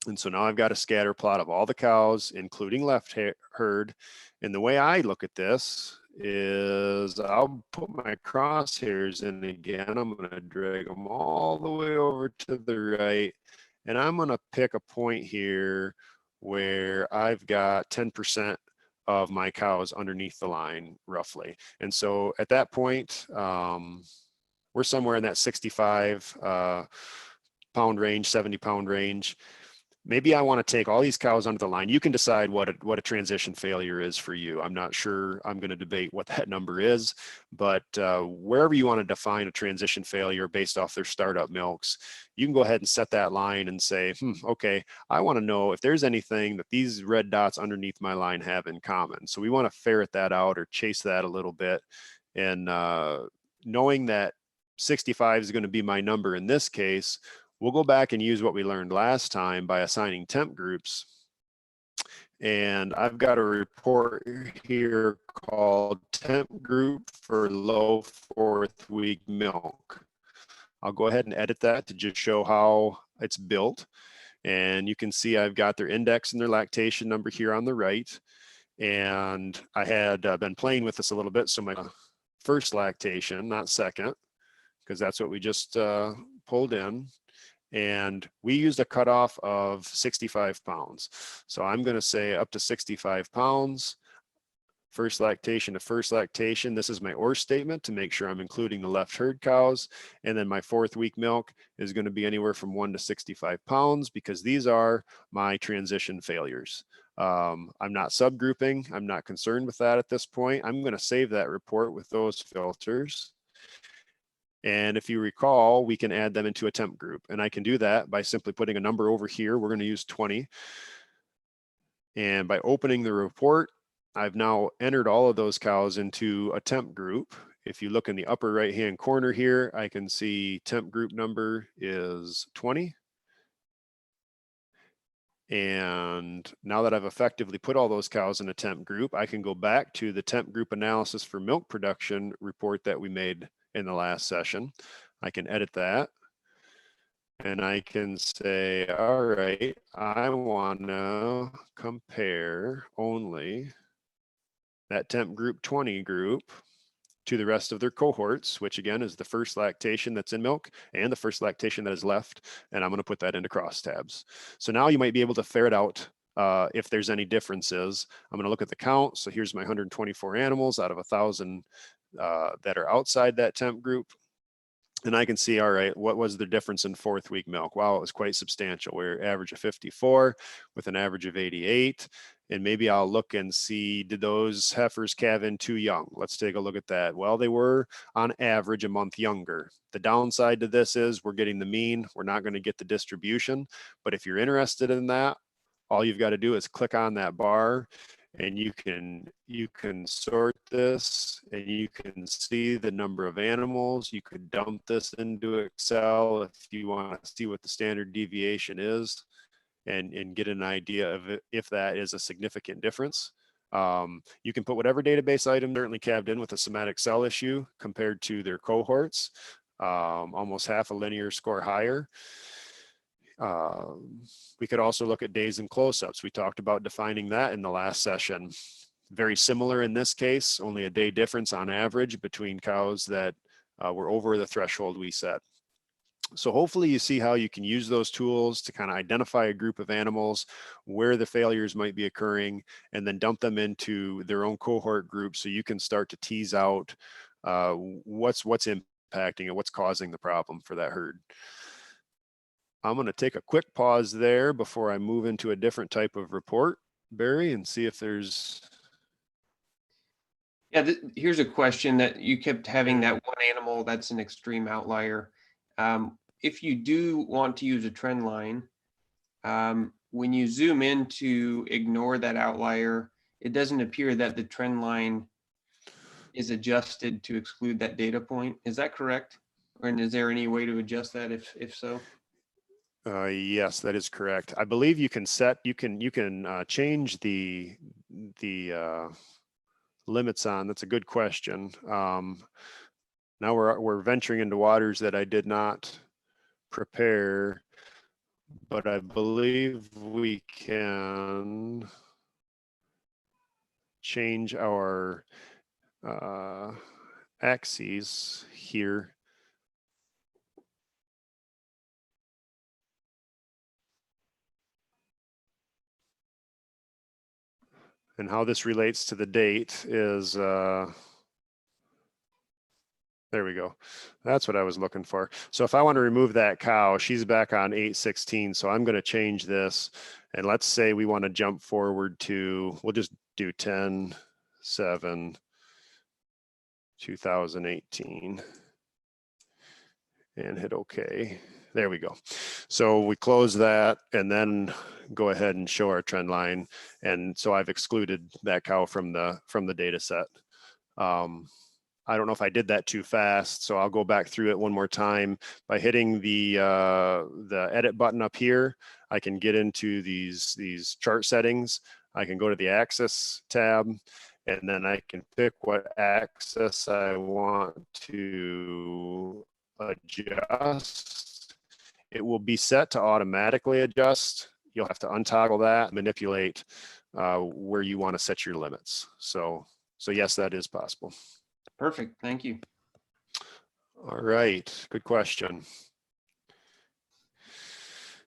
[SPEAKER 2] And so now I've got a scatter plot of all the cows, including left herd. And the way I look at this is I'll put my crosshairs in again. I'm going to drag them all the way over to the right. And I'm going to pick a point here where I've got 10% of my cows underneath the line, roughly. And so at that point, we're somewhere in that 65 pound range, 70 pound range. Maybe I want to take all these cows under the line. You can decide what a transition failure is for you. I'm not sure I'm going to debate what that number is, but wherever you want to define a transition failure based off their startup milks, you can go ahead and set that line and say, okay, I want to know if there's anything that these red dots underneath my line have in common. So we want to ferret that out or chase that a little bit. And knowing that 65 is going to be my number in this case, we'll go back and use what we learned last time by assigning temp groups. And I've got a report here called temp group for low 4th week milk. I'll go ahead and edit that to just show how it's built. And you can see I've got their index and their lactation number here on the right. And I had been playing with this a little bit. So my first lactation, not second, because that's what we just pulled in. And we used a cutoff of 65 pounds. So I'm going to say up to 65 pounds, first lactation to first lactation. This is my OR statement to make sure I'm including the left herd cows. And then my 4th week milk is going to be anywhere from 1 to 65 pounds because these are my transition failures. I'm not subgrouping. I'm not concerned with that at this point. I'm going to save that report with those filters. And if you recall, we can add them into a temp group. And I can do that by simply putting a number over here. We're going to use 20. And by opening the report, I've now entered all of those cows into a temp group. If you look in the upper right-hand corner here, I can see temp group number is 20. And now that I've effectively put all those cows in a temp group, I can go back to the temp group analysis for milk production report that we made in the last session. I can edit that and I can say, all right, I want to compare only that temp group 20 group to the rest of their cohorts, which again is the first lactation that's in milk and the first lactation that is left. And I'm going to put that into Crosstabs. So now you might be able to ferret out if there's any differences. I'm going to look at the count. So here's my 124 animals out of 1,000 that are outside that temp group. And I can see, all right, what was the difference in 4th week milk? Wow, it was quite substantial. We're average of 54 with an average of 88. And maybe I'll look and see, did those heifers calve in too young? Let's take a look at that. Well, they were on average a month younger. The downside to this is we're getting the mean. We're not going to get the distribution. But if you're interested in that, all you've got to do is click on that bar and you can sort this and you can see the number of animals. You could dump this into Excel if you want to see what the standard deviation is and get an idea of if that is a significant difference. You can put whatever database item certainly calved in with a somatic cell issue compared to their cohorts, almost half a linear score higher. We could also look at days and close-ups. We talked about defining that in the last session. Very similar in this case, only a day difference on average between cows that were over the threshold we set. So hopefully you see how you can use those tools to kind of identify a group of animals where the failures might be occurring and then dump them into their own cohort group so you can start to tease out what's impacting and what's causing the problem for that herd. I'm going to take a quick pause there before I move into a different type of report, Barry, and see if there's...
[SPEAKER 1] Yeah, here's a question that you kept having that one animal that's an extreme outlier. If you do want to use a trend line, when you zoom in to ignore that outlier, it doesn't appear that the trend line is adjusted to exclude that data point. Is that correct? And is there any way to adjust that if so?
[SPEAKER 2] Yes, that is correct. I believe you can change the limits on. That's a good question. Now we're venturing into waters that I did not prepare, but I believe we can change our axes here. And how this relates to the date is, there we go. That's what I was looking for. So if I want to remove that cow, she's back on 8/16. So I'm going to change this. And let's say we want to jump forward to, we'll just do 10/7/2018 and hit OK. There we go. So we close that and then go ahead and show our trend line. And so I've excluded that cow from the data set. I don't know if I did that too fast, so I'll go back through it one more time. By hitting the edit button up here, I can get into these chart settings. I can go to the axis tab, and then I can pick what axis I want to adjust. It will be set to automatically adjust. You'll have to untoggle that, manipulate where you want to set your limits. So yes, that is possible.
[SPEAKER 1] Perfect. Thank you.
[SPEAKER 2] All right. Good question.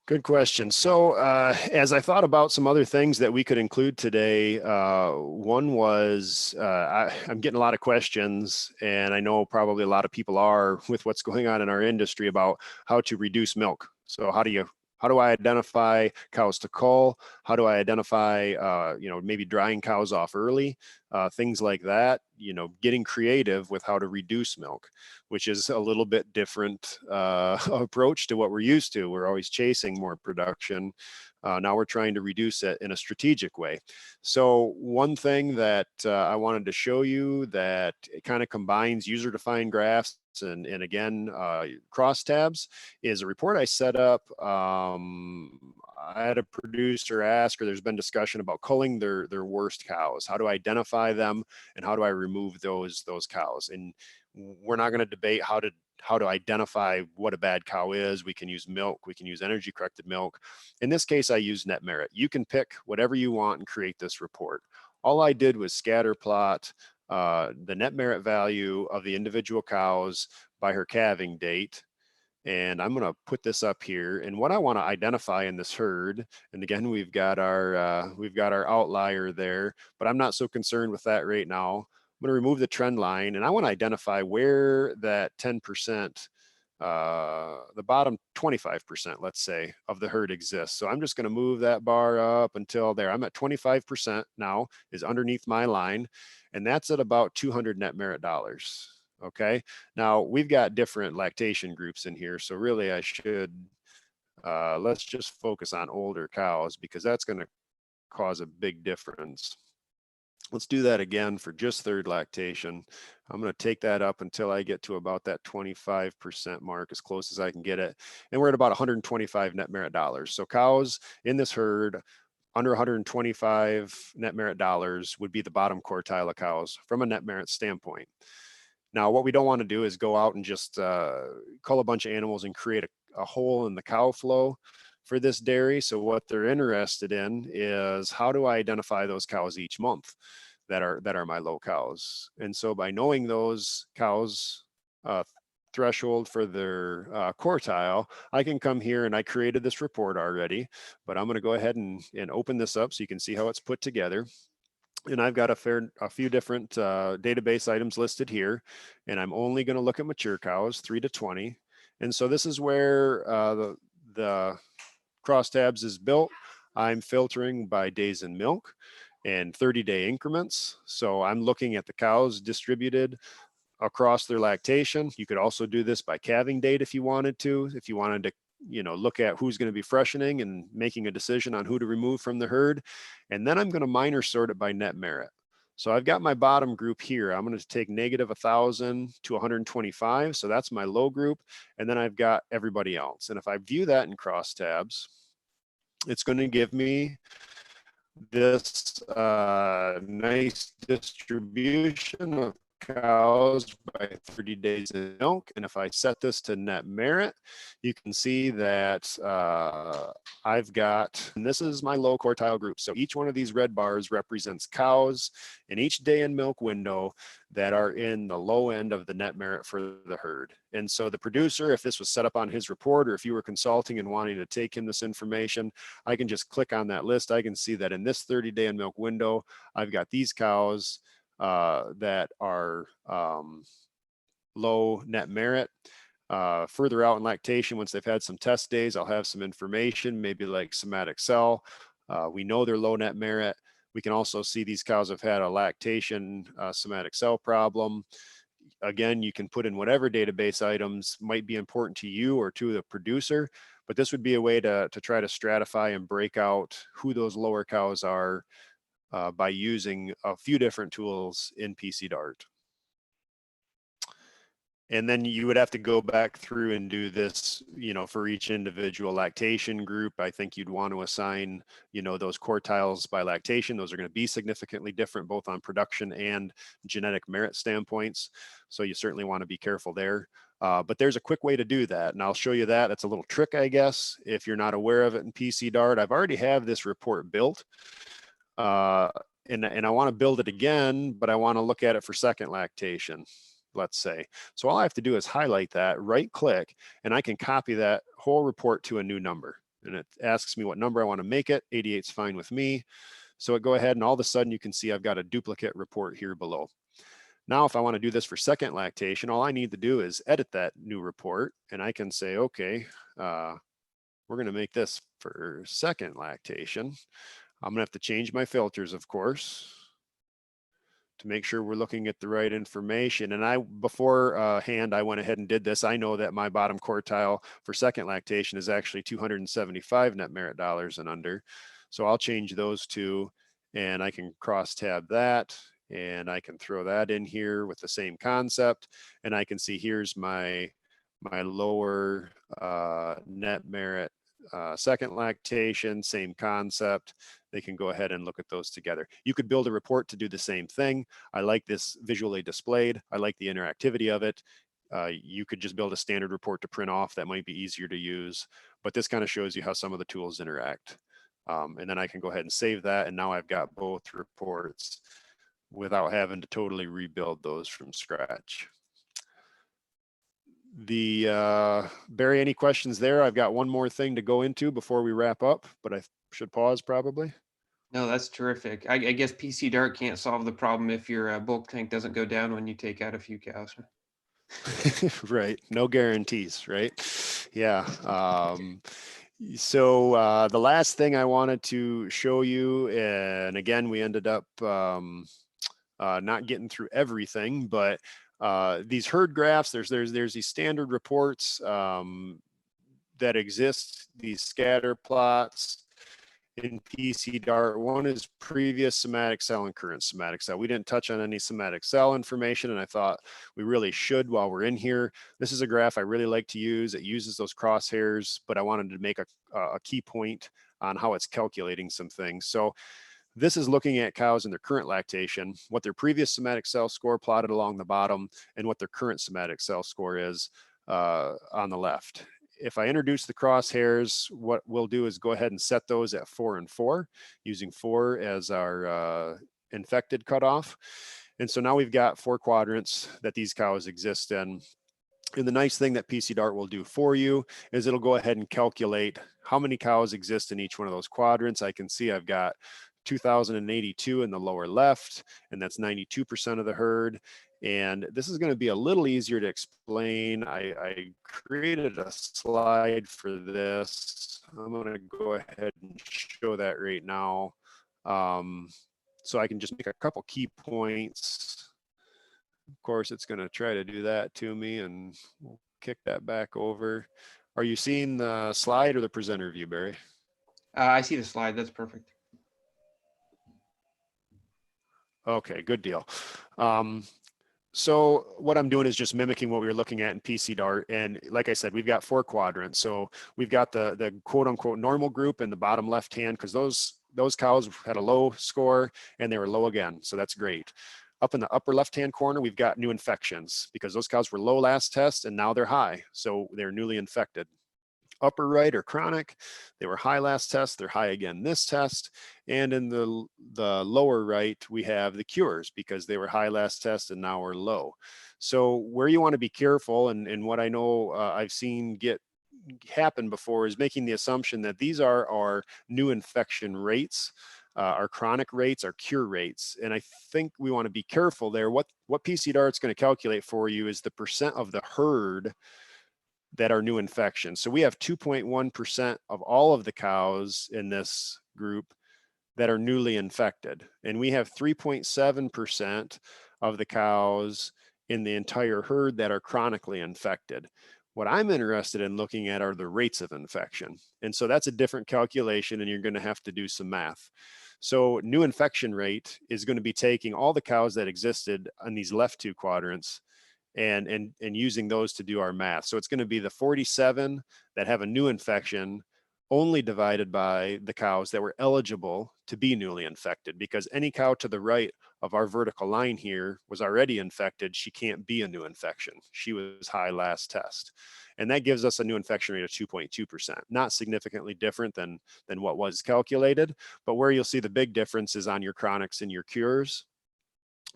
[SPEAKER 2] Good question. So as I thought about some other things that we could include today, one was I'm getting a lot of questions, and I know probably a lot of people are with what's going on in our industry about how to reduce milk. So how do I identify cows to cull? How do I identify, maybe drying cows off early, things like that, getting creative with how to reduce milk, which is a little bit different approach to what we're used to. We're always chasing more production. Now we're trying to reduce it in a strategic way. So one thing that I wanted to show you that it kind of combines user-defined graphs and again, crosstabs is a report I set up. I had a producer ask, or there's been discussion about culling their worst cows. How do I identify them and how do I remove those cows? And we're not going to debate how to identify what a bad cow is. We can use milk, we can use energy corrected milk. In this case, I use net merit. You can pick whatever you want and create this report. All I did was scatter plot the net merit value of the individual cows by her calving date. And I'm going to put this up here. And what I want to identify in this herd, and again, we've got our outlier there, but I'm not so concerned with that right now. I'm going to remove the trend line, and I want to identify where that 10%, the bottom 25%, let's say, of the herd exists. So I'm just going to move that bar up until there. I'm at 25% now, is underneath my line, and that's at about 200 net merit dollars. Okay, now we've got different lactation groups in here, so really I should let's just focus on older cows because that's going to cause a big difference. Let's do that again for just third lactation. I'm going to take that up until I get to about that 25% mark, as close as I can get it, and we're at about 125 net merit dollars. So cows in this herd under 125 net merit dollars would be the bottom quartile of cows from a net merit standpoint. Now, what we don't want to do is go out and just cull a bunch of animals and create a hole in the cow flow for this dairy. So what they're interested in is how do I identify those cows each month that are my low cows. And so by knowing those cows threshold for their quartile, I can come here and I created this report already, but I'm going to go ahead and open this up so you can see how it's put together. And I've got a few different database items listed here, and I'm only going to look at mature cows, 3 to 20. And so this is where the Crosstabs is built. I'm filtering by days in milk and 30-day increments. So I'm looking at the cows distributed across their lactation. You could also do this by calving date if you wanted to, look at who's going to be freshening and making a decision on who to remove from the herd. And then I'm going to minor sort it by net merit. So I've got my bottom group here. I'm going to take negative 1,000 to 125. So that's my low group. And then I've got everybody else. And if I view that in Crosstabs, it's going to give me this nice distribution of cows by 30 days of milk. And if I set this to net merit, you can see that I've got, and this is my low quartile group. So each one of these red bars represents cows in each day in milk window that are in the low end of the net merit for the herd. And so the producer, if this was set up on his report, or if you were consulting and wanting to take him this information, I can just click on that list. I can see that in this 30-day in milk window, I've got these cows that are low net merit. Further out in lactation, once they've had some test days, I'll have some information, maybe like somatic cell. We know they're low net merit. We can also see these cows have had a lactation somatic cell problem. Again, you can put in whatever database items might be important to you or to the producer, but this would be a way to try to stratify and break out who those lower cows are by using a few different tools in PCDart. And then you would have to go back through and do this, you know, for each individual lactation group. I think you'd want to assign, you know, those quartiles by lactation. Those are going to be significantly different, both on production and genetic merit standpoints. So you certainly want to be careful there. But there's a quick way to do that. And I'll show you that. That's a little trick, I guess, if you're not aware of it in PCDart. I've already have this report built. And I want to build it again, but I want to look at it for second lactation, let's say. So all I have to do is highlight that, right click, and I can copy that whole report to a new number. And it asks me what number I want to make it. 88 is fine with me. So it go ahead, and all of a sudden you can see I've got a duplicate report here below. Now, if I want to do this for second lactation, all I need to do is edit that new report, and I can say, okay, we're going to make this for second lactation. I'm gonna have to change my filters, of course, to make sure we're looking at the right information. And I, beforehand, I went ahead and did this. I know that my bottom quartile for second lactation is actually 275 net merit dollars and under. So I'll change those two, and I can cross tab that, and I can throw that in here with the same concept. And I can see here's my lower net merit second lactation, same concept. They can go ahead and look at those together. You could build a report to do the same thing. I like this visually displayed. I like the interactivity of it. You could just build a standard report to print off. That might be easier to use, but this kind of shows you how some of the tools interact. And then I can go ahead and save that. And now I've got both reports without having to totally rebuild those from scratch. Barry, any questions there? I've got one more thing to go into before we wrap up, but I should pause probably.
[SPEAKER 1] No, that's terrific. I guess PCDart can't solve the problem if your bulk tank doesn't go down when you take out a few cows.
[SPEAKER 2] Right. No guarantees, right? Yeah. So the last thing I wanted to show you, and again, we ended up not getting through everything, but these herd graphs, there's these standard reports that exist, these scatter plots in PCDart. One is previous somatic cell and current somatic cell. We didn't touch on any somatic cell information, and I thought we really should while we're in here. This is a graph I really like to use. It uses those crosshairs, but I wanted to make a key point on how it's calculating some things. So this is looking at cows in their current lactation, what their previous somatic cell score plotted along the bottom, and what their current somatic cell score is on the left. If I introduce the crosshairs, what we'll do is go ahead and set those at 4 and 4, using 4 as our infected cutoff. And so now we've got 4 quadrants that these cows exist in. And the nice thing that PCDart will do for you is it'll go ahead and calculate how many cows exist in each one of those quadrants. I can see I've got 2,082 in the lower left, and that's 92% of the herd. And this is going to be a little easier to explain. I created a slide for this. I'm going to go ahead and show that right now. So I can just make a couple key points. Of course, it's going to try to do that to me, and we'll kick that back over. Are you seeing the slide or the presenter view, Barry?
[SPEAKER 1] I see the slide. That's perfect.
[SPEAKER 2] Okay, good deal. So what I'm doing is just mimicking what we were looking at in PCDart. And like I said, we've got 4 quadrants. So we've got the quote unquote normal group in the bottom left hand, because those cows had a low score and they were low again. So that's great. Up in the upper left hand corner, we've got new infections, because those cows were low last test and now they're high. So they're newly infected. Upper right are chronic. They were high last test, they're high again this test. And in the lower right, we have the cures, because they were high last test and now are low. So where you want to be careful, and what I know I've seen happen before, is making the assumption that these are our new infection rates, our chronic rates, our cure rates. And I think we want to be careful there. What PCDart is going to calculate for you is the percent of the herd that are new infections. So we have 2.1% of all of the cows in this group that are newly infected. And we have 3.7% of the cows in the entire herd that are chronically infected. What I'm interested in looking at are the rates of infection. And so that's a different calculation, and you're going to have to do some math. So new infection rate is going to be taking all the cows that existed on these left 2 quadrants and using those to do our math. So it's going to be the 47 that have a new infection only divided by the cows that were eligible to be newly infected, because any cow to the right of our vertical line here was already infected. She can't be a new infection. She was high last test. And that gives us a new infection rate of 2.2%, not significantly different than what was calculated, but where you'll see the big difference is on your chronics and your cures.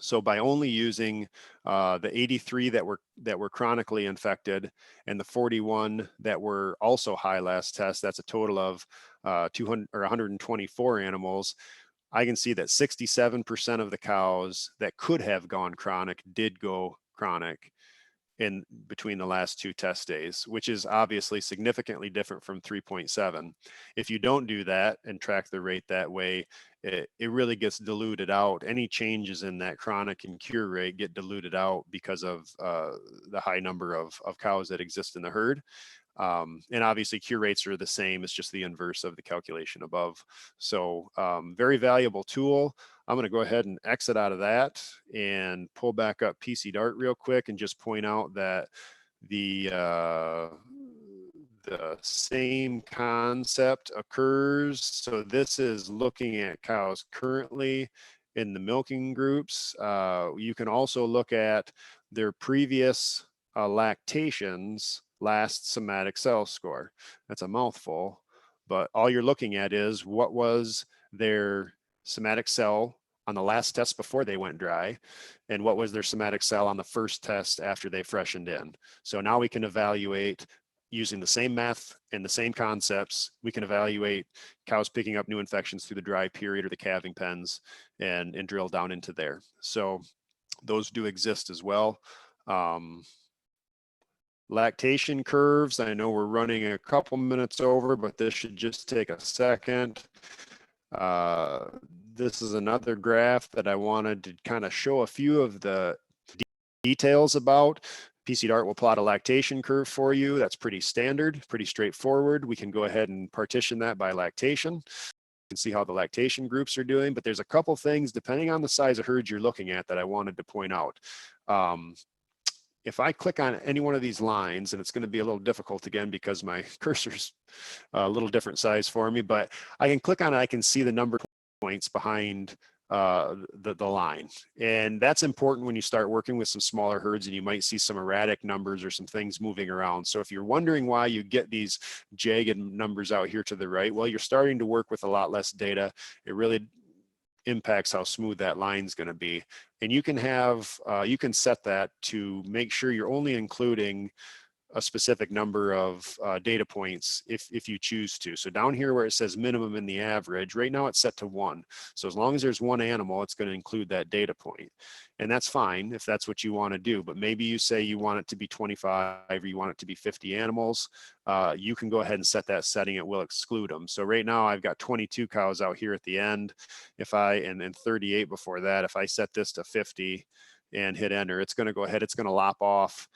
[SPEAKER 2] So by only using the 83 that were chronically infected and the 41 that were also high last test, that's a total of 200 or 124 animals. I can see that 67% of the cows that could have gone chronic did go chronic in between the last 2 test days, which is obviously significantly different from 3.7. If you don't do that and track the rate that way, it really gets diluted out. Any changes in that chronic and cure rate get diluted out because of the high number of cows that exist in the herd. And obviously cure rates are the same. It's just the inverse of the calculation above. So very valuable tool. I'm going to go ahead and exit out of that and pull back up PCDart real quick and just point out that the same concept occurs. So this is looking at cows currently in the milking groups. You can also look at their previous lactations last somatic cell score. That's a mouthful, but all you're looking at is what was their somatic cell on the last test before they went dry, and what was their somatic cell on the first test after they freshened in. So now we can evaluate using the same math and the same concepts. We can evaluate cows picking up new infections through the dry period or the calving pens and drill down into there. So those do exist as well. Lactation curves, I know we're running a couple minutes over, but this should just take a second. This is another graph that I wanted to kind of show a few of the details about. PCDart will plot a lactation curve for you. That's pretty standard, pretty straightforward. We can go ahead and partition that by lactation. You can see how the lactation groups are doing, but there's a couple things depending on the size of herds you're looking at that I wanted to point out. If I click on any one of these lines, and it's going to be a little difficult again because my cursor's a little different size for me, but I can click on it, I can see the number of points behind the line. And that's important when you start working with some smaller herds and you might see some erratic numbers or some things moving around. So if you're wondering why you get these jagged numbers out here to the right, well, you're starting to work with a lot less data. It really impacts how smooth that line's going to be. And you can have, you can set that to make sure you're only including a specific number of data points if you choose to. So down here where it says minimum in the average, right now it's set to 1. So as long as there's 1 animal, it's going to include that data point. And that's fine if that's what you want to do. But maybe you say you want it to be 25 or you want it to be 50 animals. You can go ahead and set that setting. It will exclude them. So right now I've got 22 cows out here at the end. If I, and 38 before that, if I set this to 50 and hit enter, it's going to go ahead, it's going to lop off